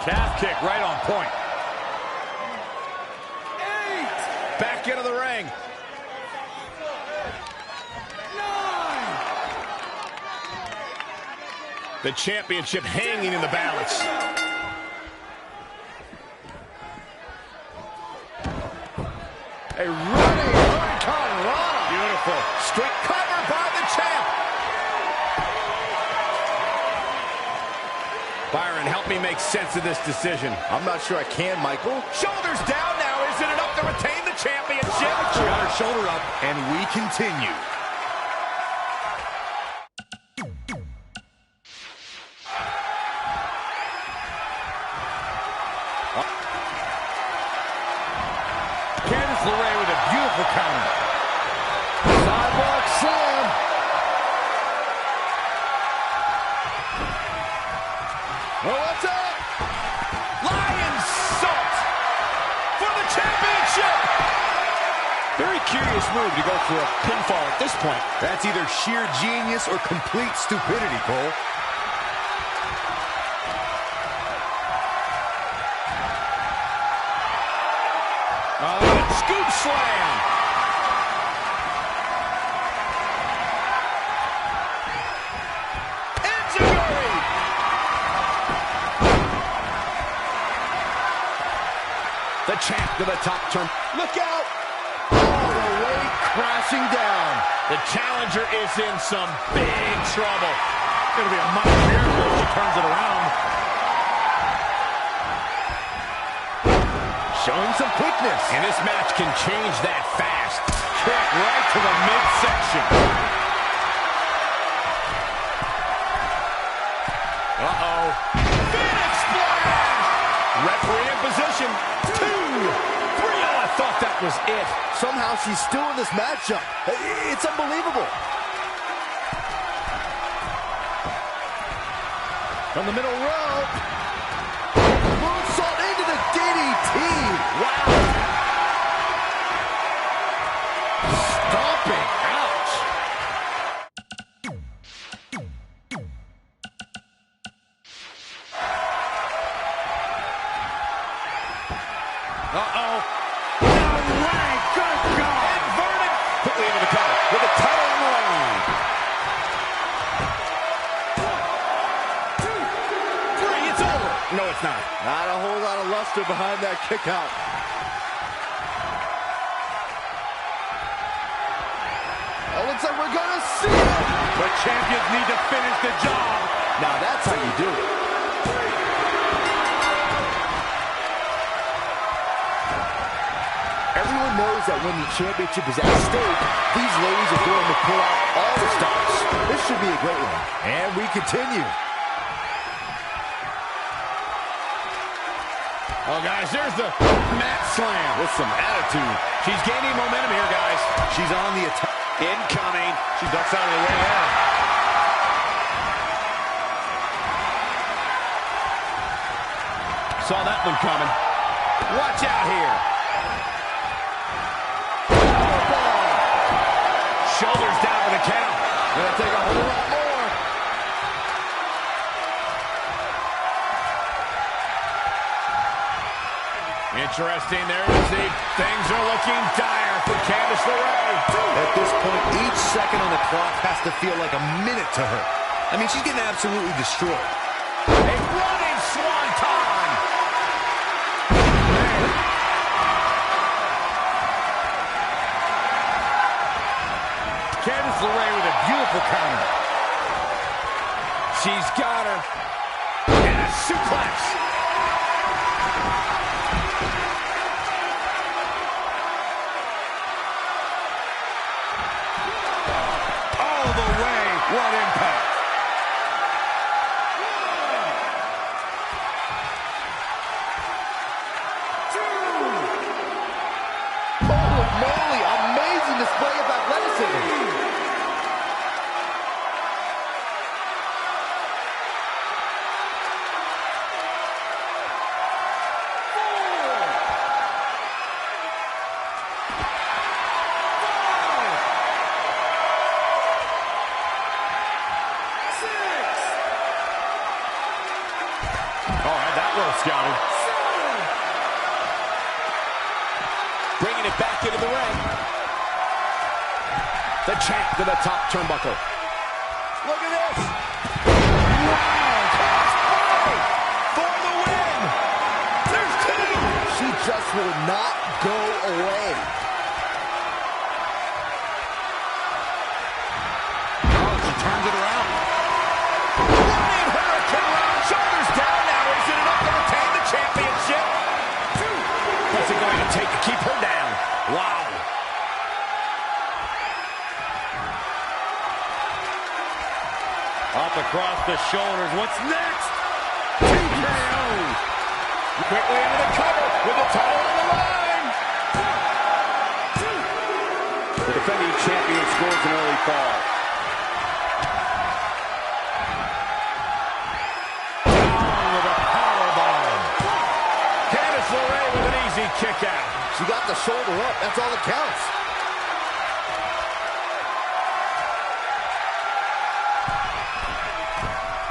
Calf kick right on point. 8. Back into the ring. 9. The championship hanging in the balance. A running hurricane rana. Beautiful. Straight cover by the champ. Byron, help me make sense of this decision. I'm not sure I can, Michael. Shoulders down now. Isn't it up to retain the championship? She got her shoulder up, and we continue. Candice LeRae with a beautiful counter. Sidewalk slam. Well, what's up? Lion salt for the championship. Very curious move to go for a pinfall at this point. That's either sheer genius or complete stupidity, Cole. Scoop slam. Enziguri. The champ to the top turn. Look out. All the way crashing down. The challenger is in some big trouble. It'll be a minor miracle if she turns it around. Showing some quickness. And this match can change that fast. Kick right to the midsection. Uh-oh. Phoenix splash! Referee in position. 2, 3. Oh, I thought that was it. Somehow she's still in this matchup. It's unbelievable. From the middle rope. Moonsault into the DDT. Wow. way! Good God! Inverted! Quickly into the cover with the title on the line. 1, 2, 3, it's over! No, it's not. Not a whole lot of luster behind that kick out. Oh, looks like we're gonna see it! The champions need to finish the job. Now that's how you do it. Everyone knows that when the championship is at stake, these ladies are going to pull out all the stops. This should be a great one. And we continue. Oh, guys, there's the mat slam with some attitude. She's gaining momentum here, guys. She's on the attack. Incoming. She ducks out of the way there. Saw that one coming. Watch out here. Shoulders down for the count. Gonna take a whole lot more. Interesting. There we see. Things are looking dire for Candice LeRae. At this point, each second on the clock has to feel like a minute to her. I mean, she's getting absolutely destroyed. A running swanton. Candice LeRae with a beautiful counter. She's got her. And a suplex. All the way. What impact. Holy moly, amazing display of athleticism. Scouted. Bringing it back into the ring. The champ to the top turnbuckle. Look at this. Wow. For the win. There's two. She just will not go away. Oh, she turns it around. Running hurricane round. Shoulders down now. Is it enough to retain the championship? What's it going to take to keep her down? Wow. Up across the shoulders. What's next? TKO. Quickly into the cover with the title on the line. The defending champion scores an early fall. Down with a powerbomb. Candice LeRae with an easy kick out. She got the shoulder up. That's all that counts.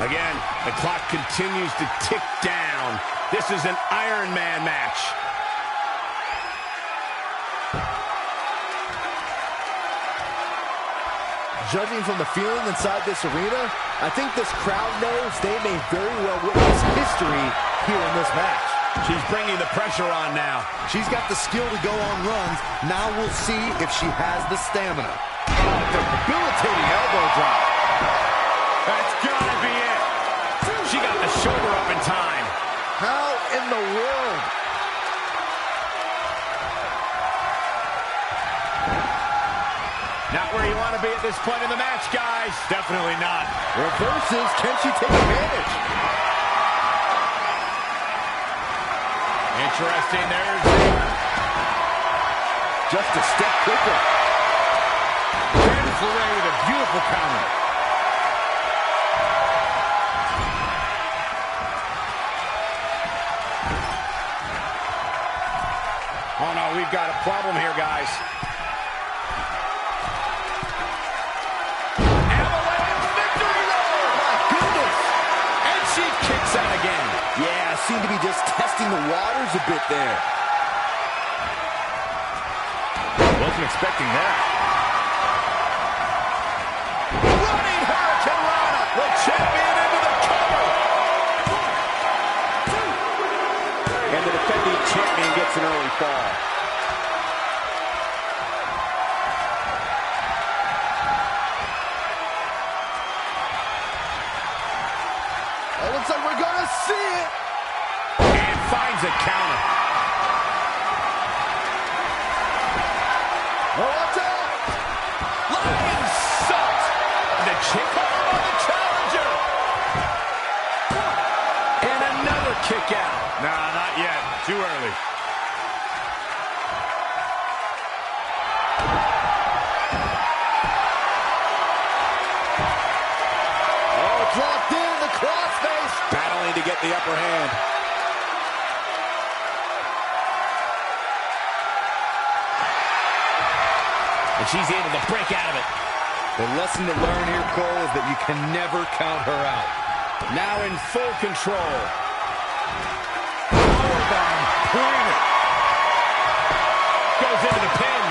Again, the clock continues to tick down. This is an Iron Man match. Judging from the feeling inside this arena, I think this crowd knows they may very well witness history here in this match. She's bringing the pressure on now. She's got the skill to go on runs. Now we'll see if she has the stamina. Debilitating elbow drop. That's gotta be it. She got the shoulder up in time. How in the world? Not where you want to be at this point in the match, guys. Definitely not. Reverses. Can she take advantage? Interesting. There's just a step quicker. Candice LeRae with a beautiful counter. Oh no, we've got a problem here, guys. Avalanche victory! My goodness! And she kicks out again. Yeah, seemed to be just testing the waters a bit there. Wasn't expecting that. Running Hurricane Rana. The champion into the cover. And the defending champion gets an early fall. It looks like we're gonna see it. And finds a counter. Oh, watch out! Lion salt. The kick arm on the challenger. And another kick out. Nah, not yet. Too early. Oh, it's locked in the crossface. Battling to get the upper hand. And she's able to break out of it. The lesson to learn here, Cole, is that you can never count her out. Now in full control. Powerbomb pointer. Goes into the pin.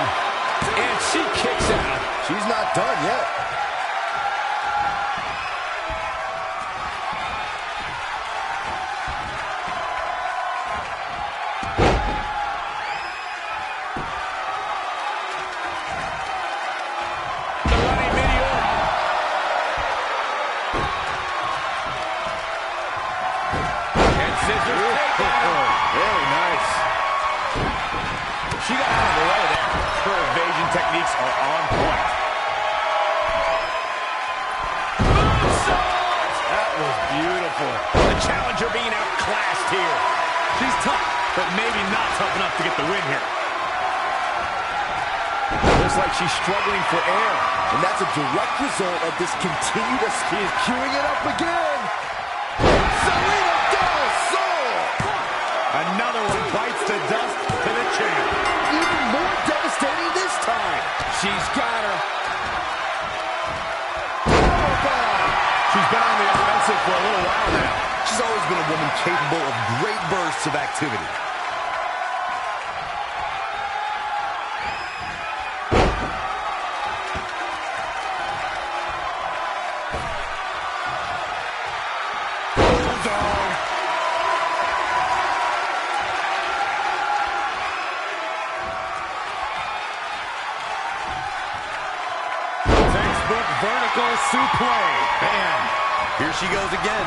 And she kicks out. She's not done yet. Very nice. She got out of the way there. Her evasion techniques are on point. That was beautiful. The challenger being outclassed here. She's tough, but maybe not tough enough to get the win here. Looks like she's struggling for air. And that's a direct result of this continued escape. She's queuing it up again. Serena Del Sol! Another one bites the dust to the chin. Even more devastating this time. She's got her. She's been on the offensive for a little while now. She's always been a woman capable of great bursts of activity. Vertical suplex. Bam. Here she goes again.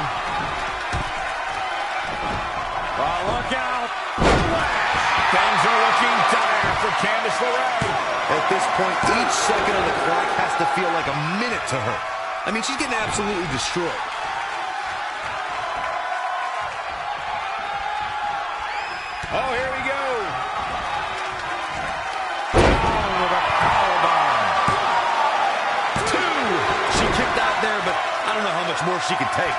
Oh, look out. Flash. Things are looking dire for Candice LeRae. At this point, each second on the clock has to feel like a minute to her. I mean, she's getting absolutely destroyed. Oh, here we go. Down with a powerbomb. She kicked out there, but I don't know how much more she can take.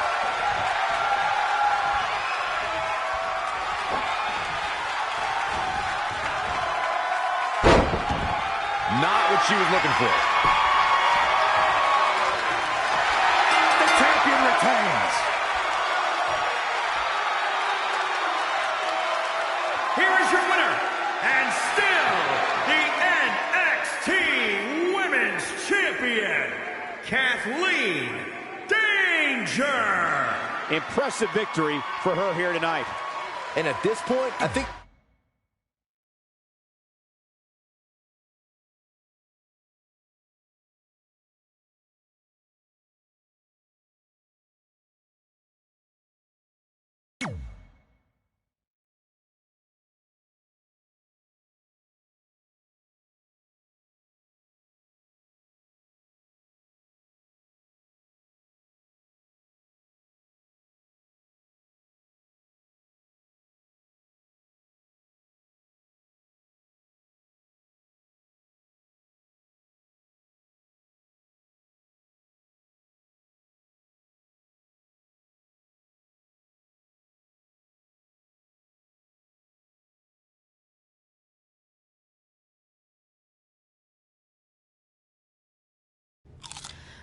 Not what she was looking for. The champion retains. Here is your winner, and still the NXT Women's Champion, Kathleen Danger. Impressive victory for her here tonight. And at this point, I think...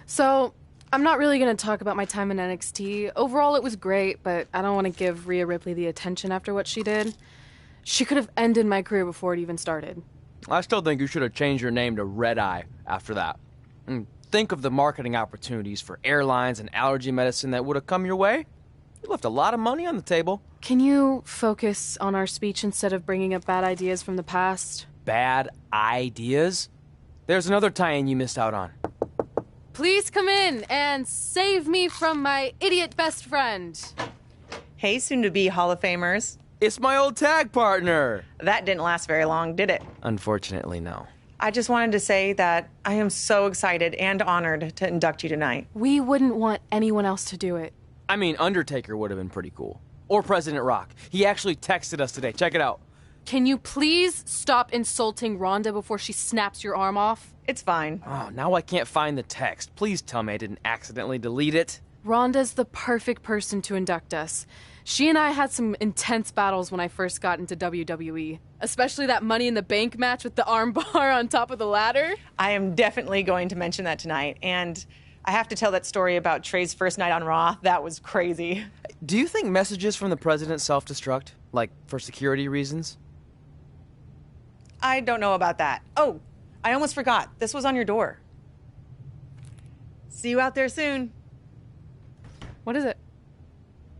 So, I'm not really going to talk about my time in NXT. Overall, it was great, but I don't want to give Rhea Ripley the attention after what she did. She could have ended my career before it even started. I still think you should have changed your name to Red Eye after that. And think of the marketing opportunities for airlines and allergy medicine that would have come your way. You left a lot of money on the table. Can you focus on our speech instead of bringing up bad ideas from the past? Bad ideas? There's another tie-in you missed out on. Please come in and save me from my idiot best friend. Hey, soon-to-be Hall of Famers. It's my old tag partner. That didn't last very long, did it? Unfortunately, no. I just wanted to say that I am so excited and honored to induct you tonight. We wouldn't want anyone else to do it. I mean, Undertaker would have been pretty cool. Or President Rock. He actually texted us today. Check it out. Can you please stop insulting Rhonda before she snaps your arm off? It's fine. Oh, now I can't find the text. Please tell me I didn't accidentally delete it. Rhonda's the perfect person to induct us. She and I had some intense battles when I first got into WWE. Especially that Money in the Bank match with the arm bar on top of the ladder. I am definitely going to mention that tonight. And I have to tell that story about Trey's first night on Raw. That was crazy. Do you think messages from the president self-destruct? Like, for security reasons? I don't know about that. Oh, I almost forgot. This was on your door. See you out there soon. What is it?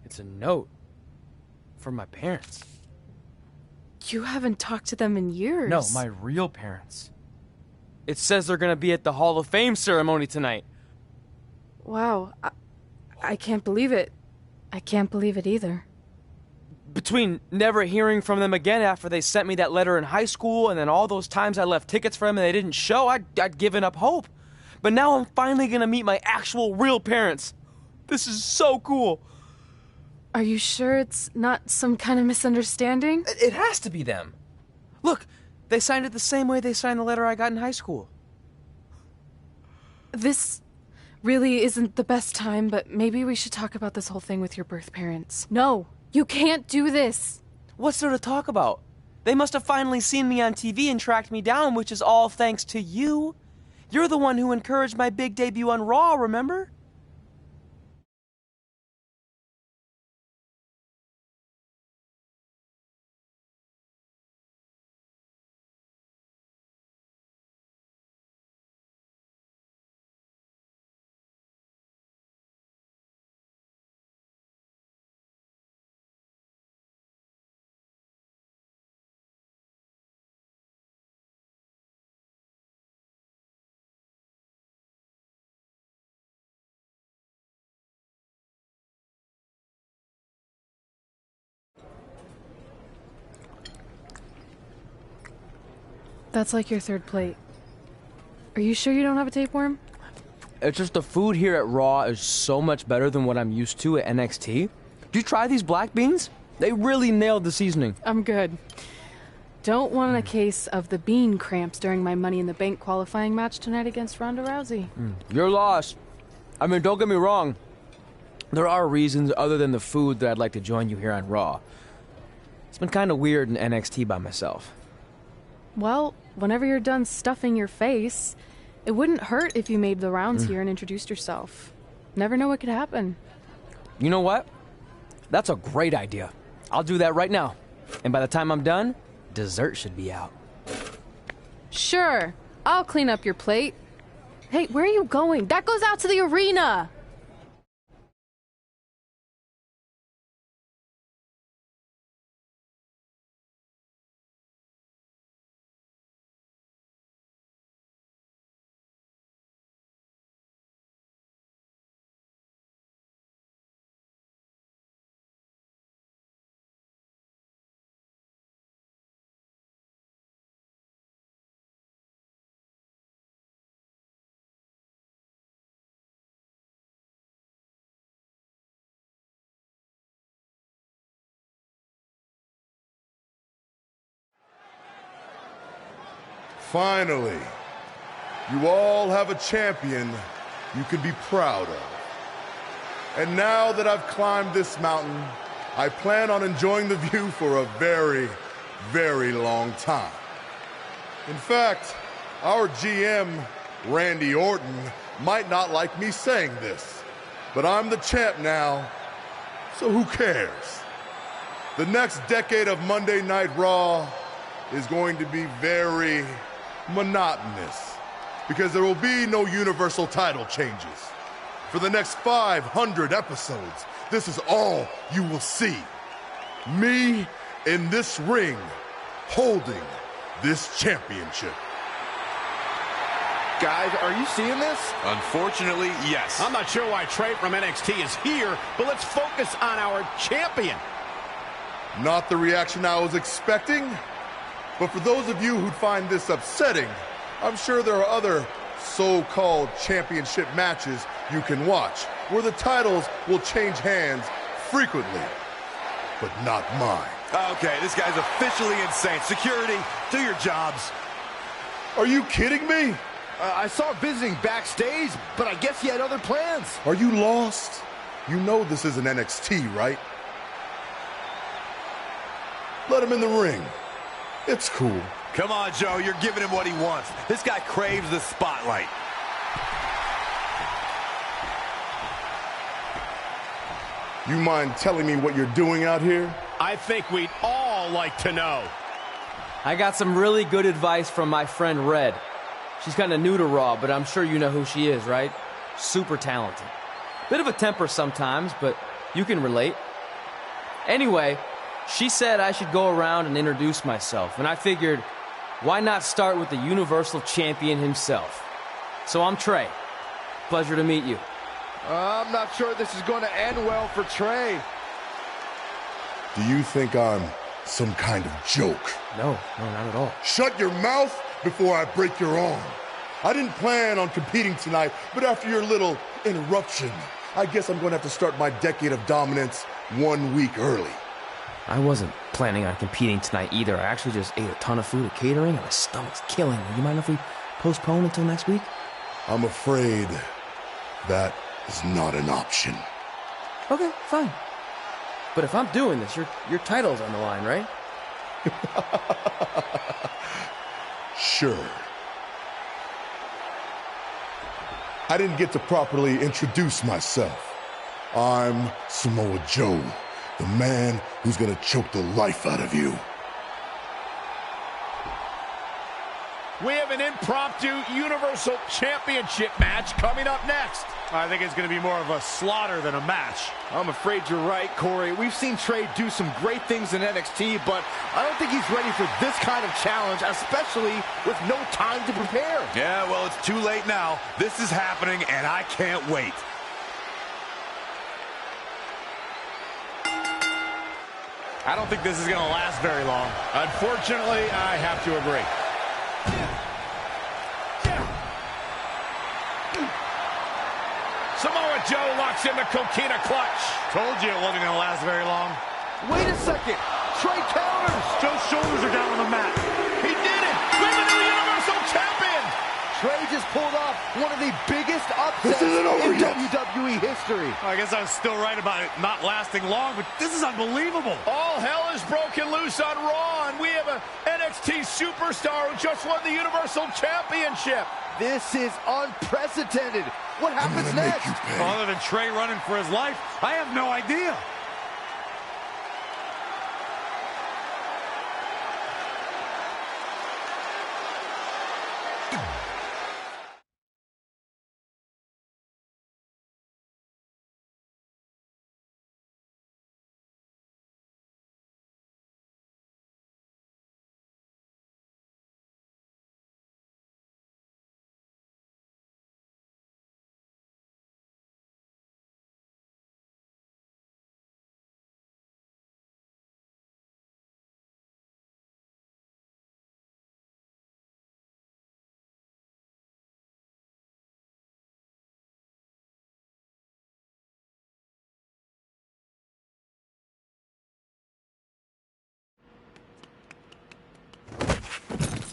It's a note. From my parents. You haven't talked to them in years. No, my real parents. It says they're gonna be at the Hall of Fame ceremony tonight. Wow. I can't believe it. I can't believe it either. Between never hearing from them again after they sent me that letter in high school and then all those times I left tickets for them and they didn't show, I'd given up hope. But now I'm finally gonna meet my actual real parents. This is so cool. Are you sure it's not some kind of misunderstanding? It has to be them. Look, they signed it the same way they signed the letter I got in high school. This really isn't the best time, but maybe we should talk about this whole thing with your birth parents. No, you can't do this. What's there to talk about? They must have finally seen me on TV and tracked me down, which is all thanks to you. You're the one who encouraged my big debut on Raw, remember? That's like your third plate. Are you sure you don't have a tapeworm? It's just the food here at Raw is so much better than what I'm used to at NXT. Did you try these black beans? They really nailed the seasoning. I'm good. Don't want a case of the bean cramps during my Money in the Bank qualifying match tonight against Ronda Rousey. Your loss. I mean, don't get me wrong. There are reasons other than the food that I'd like to join you here on Raw. It's been kind of weird in NXT by myself. Well, whenever you're done stuffing your face, it wouldn't hurt if you made the rounds here and introduced yourself. Never know what could happen. You know what? That's a great idea. I'll do that right now. And by the time I'm done, dessert should be out. Sure, I'll clean up your plate. Hey, where are you going? That goes out to the arena! Finally, you all have a champion you can be proud of. And now that I've climbed this mountain, I plan on enjoying the view for a very, very long time. In fact, our GM, Randy Orton, might not like me saying this, but I'm the champ now, so who cares? The next decade of Monday Night Raw is going to be very monotonous because there will be no Universal title changes. For the next 500 episodes, this is all you will see. Me in this ring, holding this championship. Guys, are you seeing this? Unfortunately, yes. I'm not sure why Trey from NXT is here, but let's focus on our champion. Not the reaction I was expecting, but for those of you who'd find this upsetting, I'm sure there are other so-called championship matches you can watch where the titles will change hands frequently, but not mine. Okay, this guy's officially insane. Security, do your jobs. Are you kidding me? I saw visiting backstage, but I guess he had other plans. Are you lost? You know this isn't NXT, right? Let him in the ring. It's cool. Come on, Joe, you're giving him what he wants. This guy craves the spotlight. You mind telling me what you're doing out here? I think we'd all like to know. I got some really good advice from my friend Red. She's kind of new to Raw, but I'm sure you know who she is, right? Super talented. Bit of a temper sometimes, but you can relate. Anyway, she said I should go around and introduce myself, and I figured, why not start with the Universal Champion himself? So I'm Trey. Pleasure to meet you. I'm not sure this is going to end well for Trey. Do you think I'm some kind of joke? No, not at all. Shut your mouth before I break your arm. I didn't plan on competing tonight, but after your little interruption, I guess I'm going to have to start my decade of dominance 1 week early. I wasn't planning on competing tonight either. I actually just ate a ton of food at catering and my stomach's killing me. You mind if we postpone until next week? I'm afraid that is not an option. Okay, fine. But if I'm doing this, your title's on the line, right? Sure. I didn't get to properly introduce myself. I'm Samoa Joe, the man who's gonna choke the life out of you. We have an impromptu Universal Championship match coming up next. I think it's going to be more of a slaughter than a match. I'm afraid you're right, Corey. We've seen Trey do some great things in NXT, but I don't think he's ready for this kind of challenge, especially with no time to prepare. Yeah, well, it's too late now. This is happening, and I can't wait. I don't think this is going to last very long. Unfortunately, I have to agree. Samoa Joe locks in the Coquina clutch. Told you it wasn't going to last very long. Wait a second. Trey counters. Joe's shoulders are down on the mat. He did it. We have a new Universal Champion. Trey just pulled off one of the biggest upsets in WWE history. Well, I guess I was still right about it not lasting long, but this is unbelievable. All hell is broken loose on Raw, and we have an NXT superstar who just won the Universal Championship. This is unprecedented. What happens next? Well, other than Trey running for his life, I have no idea.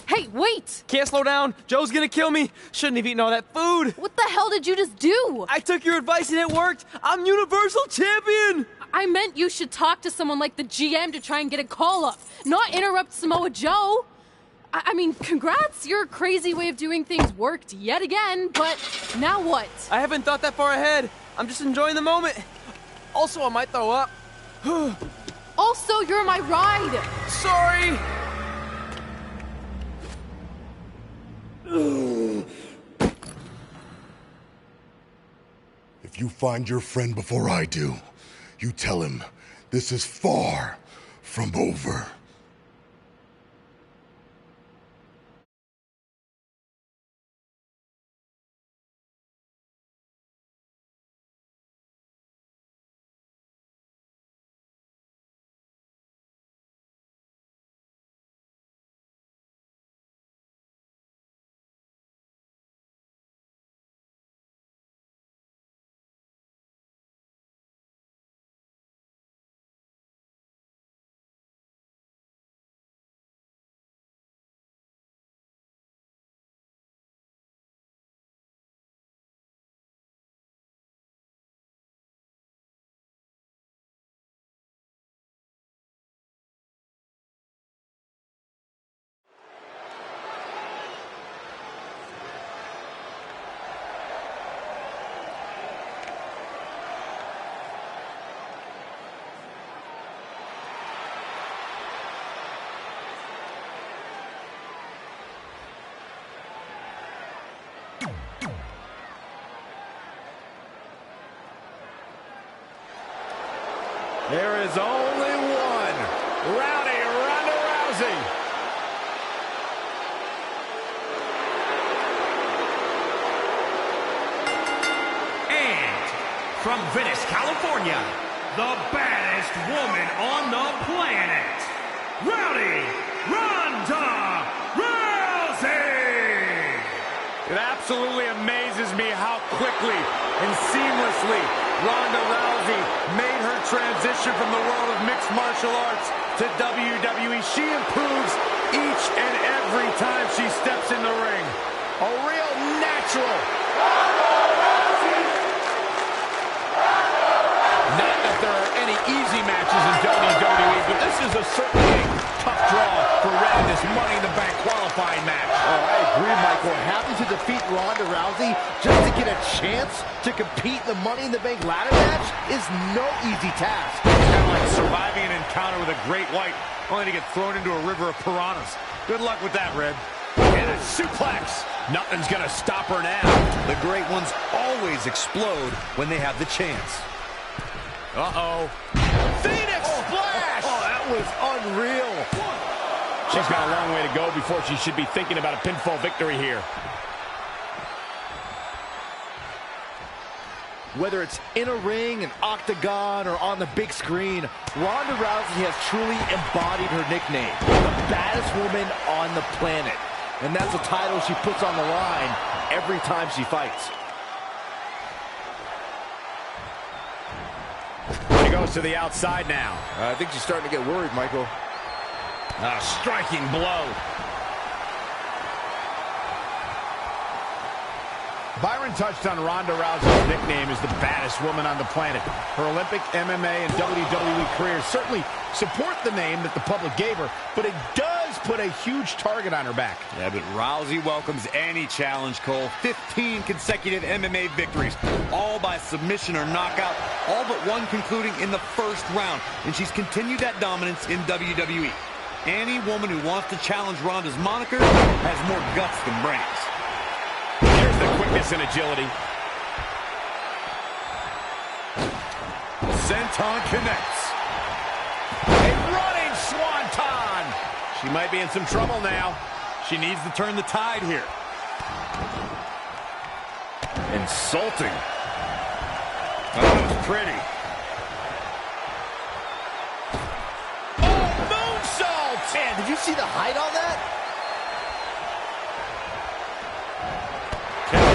Hey, wait! Can't slow down. Joe's gonna kill me. Shouldn't have eaten all that food. What the hell did you just do? I took your advice and it worked. I'm Universal Champion. I meant you should talk to someone like the GM to try and get a call-up, not interrupt Samoa Joe. I mean, congrats. Your crazy way of doing things worked yet again, but now what? I haven't thought that far ahead. I'm just enjoying the moment. Also, I might throw up. Also, you're my ride. Sorry. you find your friend before I do, you tell him this is far from over. There is only one. Rowdy Ronda Rousey. And from Venice, California, the baddest woman on the planet, Rowdy Ronda Rousey! It absolutely amazes me how quickly and seamlessly Ronda Rousey made her transition from the world of mixed martial arts to WWE. She improves each and every time she steps in the ring. A real natural. Not that there are any easy matches in WWE, but this is a certainly tough draw for Red in this Money in the Bank qualifying match. Oh, I agree, Michael. Having to defeat Ronda Rousey just to get a chance to compete in the Money in the Bank ladder match is no easy task. It's kind of like surviving an encounter with a great white, only to get thrown into a river of piranhas. Good luck with that, Red. And a suplex. Nothing's going to stop her now. The great ones always explode when they have the chance. Uh-oh. Phoenix splash! Oh, that was unreal. She's got a long way to go before she should be thinking about a pinfall victory here. Whether it's in a ring, an octagon, or on the big screen, Ronda Rousey has truly embodied her nickname, the baddest woman on the planet. And that's a title she puts on the line every time she fights. She goes to the outside now. I think she's starting to get worried, Michael. A striking blow. Byron touched on Ronda Rousey's nickname as the baddest woman on the planet. Her Olympic, MMA, and WWE careers certainly support the name that the public gave her, but it does put a huge target on her back. Yeah, but Rousey welcomes any challenge, Cole. 15 consecutive MMA victories, all by submission or knockout, all but one concluding in the first round, and she's continued that dominance in WWE. Any woman who wants to challenge Ronda's moniker has more guts than brains. Here's the quickness and agility. Senton connects. A running swanton. She might be in some trouble now. She needs to turn the tide here. Insulting. Oh, that was pretty. Oh, moonsault! Man, did you see the height on that?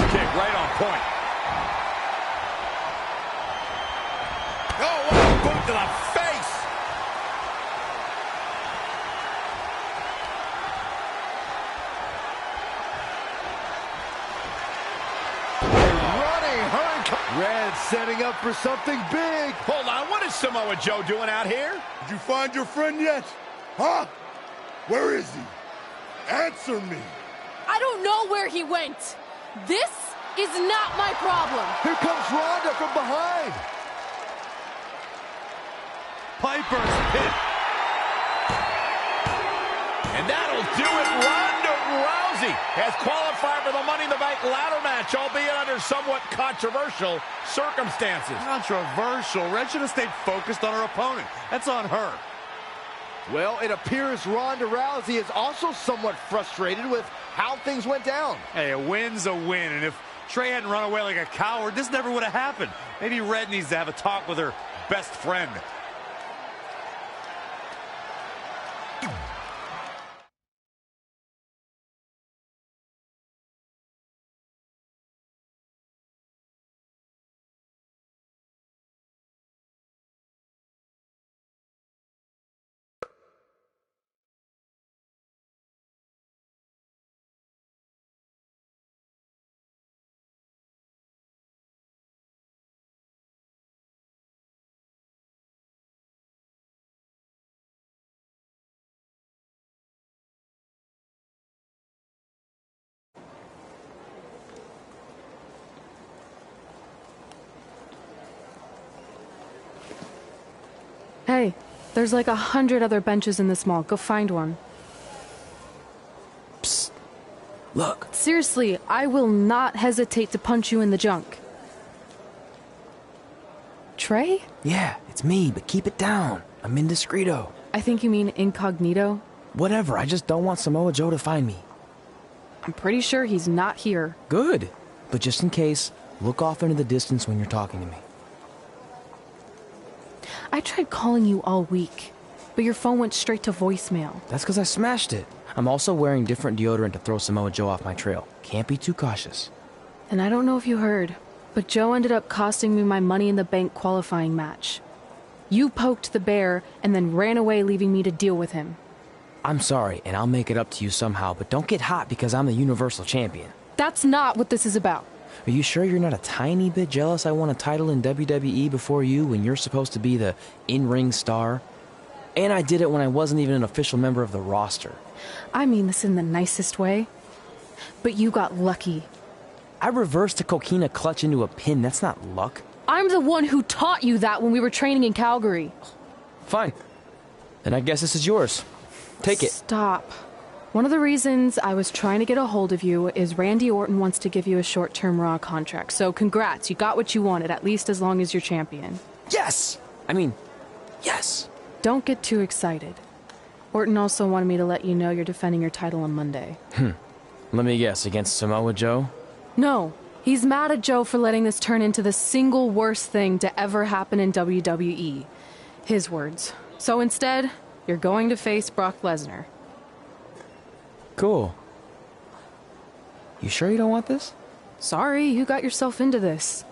Kick right on point. Oh, what a boot to the face! Running hurricane. Red setting up for something big. Hold on, what is Samoa Joe doing out here? Did you find your friend yet? Huh? Where is he? Answer me. I don't know where he went. This is not my problem. Here comes Ronda from behind. Piper's pit. And that'll do it. Ronda Rousey Rousey has qualified for the Money in the Bank ladder match, albeit under somewhat controversial circumstances. Controversial? Red should have stayed focused on her opponent. That's on her. Well, it appears Ronda Rousey is also somewhat frustrated with how things went down. Hey, a win's a win, and if Trey hadn't run away like a coward, this never would have happened. Maybe Red needs to have a talk with her best friend. Hey, there's like 100 other benches in this mall. Go find one. Psst. Look. Seriously, I will not hesitate to punch you in the junk. Trey? Yeah, it's me, but keep it down. I'm indiscreto. I think you mean incognito. Whatever, I just don't want Samoa Joe to find me. I'm pretty sure he's not here. Good. But just in case, look off into the distance when you're talking to me. I tried calling you all week, but your phone went straight to voicemail. That's because I smashed it. I'm also wearing different deodorant to throw Samoa Joe off my trail. Can't be too cautious. And I don't know if you heard, but Joe ended up costing me my Money in the Bank qualifying match. You poked the bear and then ran away, leaving me to deal with him. I'm sorry, and I'll make it up to you somehow, but don't get hot because I'm the Universal Champion. That's not what this is about. Are you sure you're not a tiny bit jealous I won a title in WWE before you when you're supposed to be the in-ring star? And I did it when I wasn't even an official member of the roster. I mean this in the nicest way. But you got lucky. I reversed a coquina clutch into a pin. That's not luck. I'm the one who taught you that when we were training in Calgary. Fine. Then I guess this is yours. Take it. Stop. One of the reasons I was trying to get a hold of you is Randy Orton wants to give you a short-term Raw contract. So congrats, you got what you wanted, at least as long as you're champion. Yes! I mean, yes. Don't get too excited. Orton also wanted me to let you know you're defending your title on Monday. Let me guess, against Samoa Joe? No. He's mad at Joe for letting this turn into the single worst thing to ever happen in WWE. His words. So instead, you're going to face Brock Lesnar. Cool. You sure you don't want this? Sorry, you got yourself into this.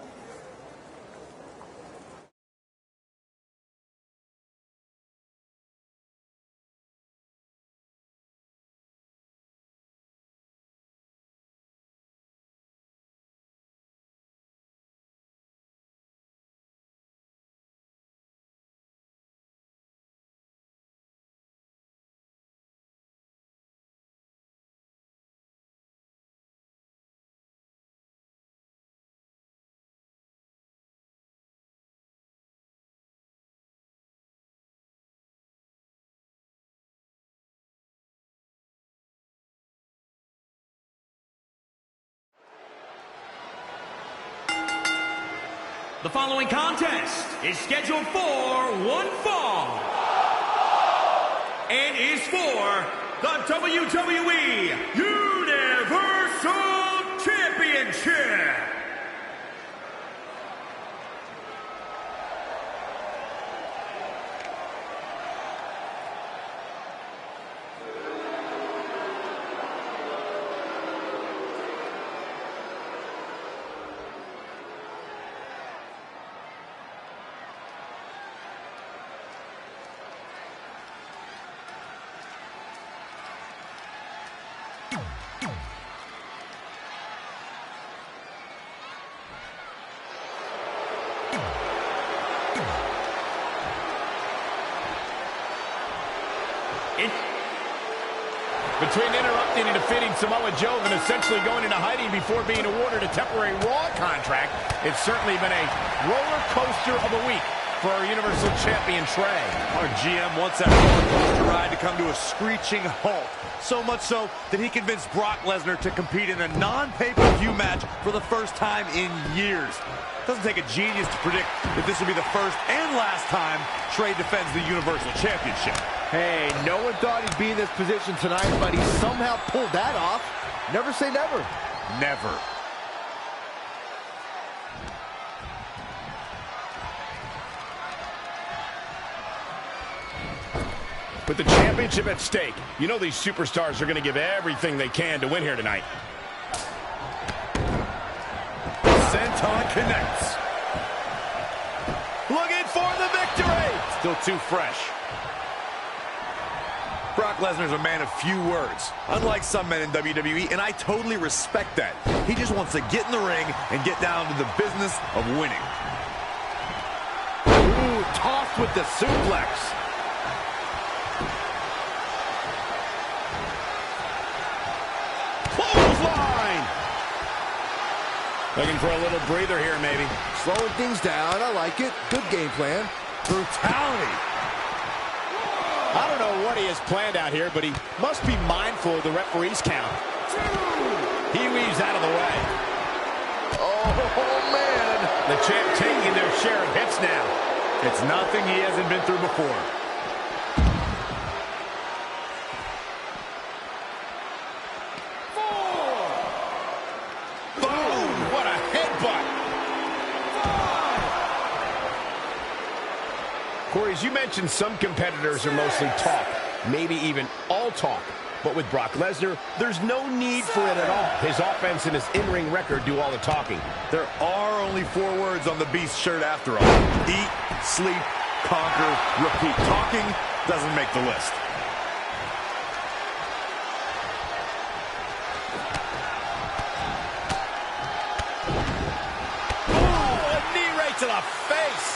The following contest is scheduled for one fall and is for the WWE Universal Championship. Between interrupting and defeating Samoa Joe and essentially going into hiding before being awarded a temporary Raw contract, it's certainly been a roller coaster of a week for our Universal Champion, Trey. Our GM wants that roller coaster ride to come to a screeching halt. So much so that he convinced Brock Lesnar to compete in a non-pay-per-view match for the first time in years. Doesn't take a genius to predict that this will be the first and last time Trey defends the Universal Championship. Hey, no one thought he'd be in this position tonight, but he somehow pulled that off. Never say never. Never. With the championship at stake, you know these superstars are going to give everything they can to win here tonight. Senton connects. Looking for the victory. Still too fresh. Brock Lesnar's a man of few words, unlike some men in WWE, and I totally respect that. He just wants to get in the ring and get down to the business of winning. Ooh, tossed with the suplex. Clothesline. Looking for a little breather here, maybe. Slowing things down. I like it. Good game plan. Brutality. I don't know what he has planned out here, but he must be mindful of the referee's count. He weaves out of the way. Oh, man. The champ taking their share of hits now. It's nothing he hasn't been through before. Corey, as you mentioned, some competitors are mostly talk, maybe even all talk. But with Brock Lesnar, there's no need for it at all. His offense and his in-ring record do all the talking. There are only 4 words on the Beast shirt after all. Eat, sleep, conquer, repeat. Talking doesn't make the list. Oh, a knee right to the face.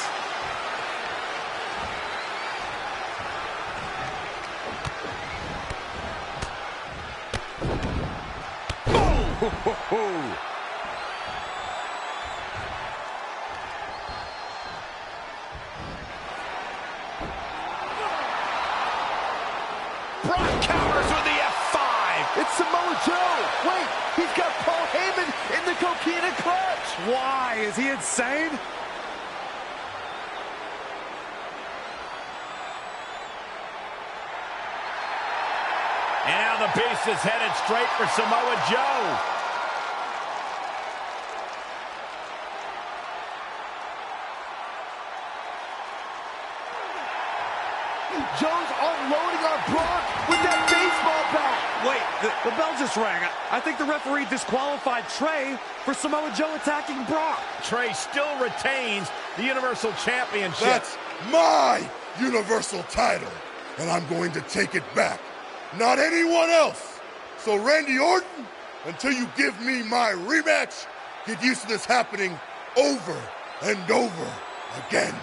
Brock counters with the F5. It's Samoa Joe. Wait, he's got Paul Heyman in the coquina clutch. Why? Is he insane? And now the Beast is headed straight for Samoa Joe. Joe's unloading on Brock with that baseball bat. Wait, the bell just rang. I think the referee disqualified Trey for Samoa Joe attacking Brock. Trey still retains the Universal Championship. That's my Universal title, and I'm going to take it back. Not anyone else. So Randy Orton, until you give me my rematch, get used to this happening over and over again.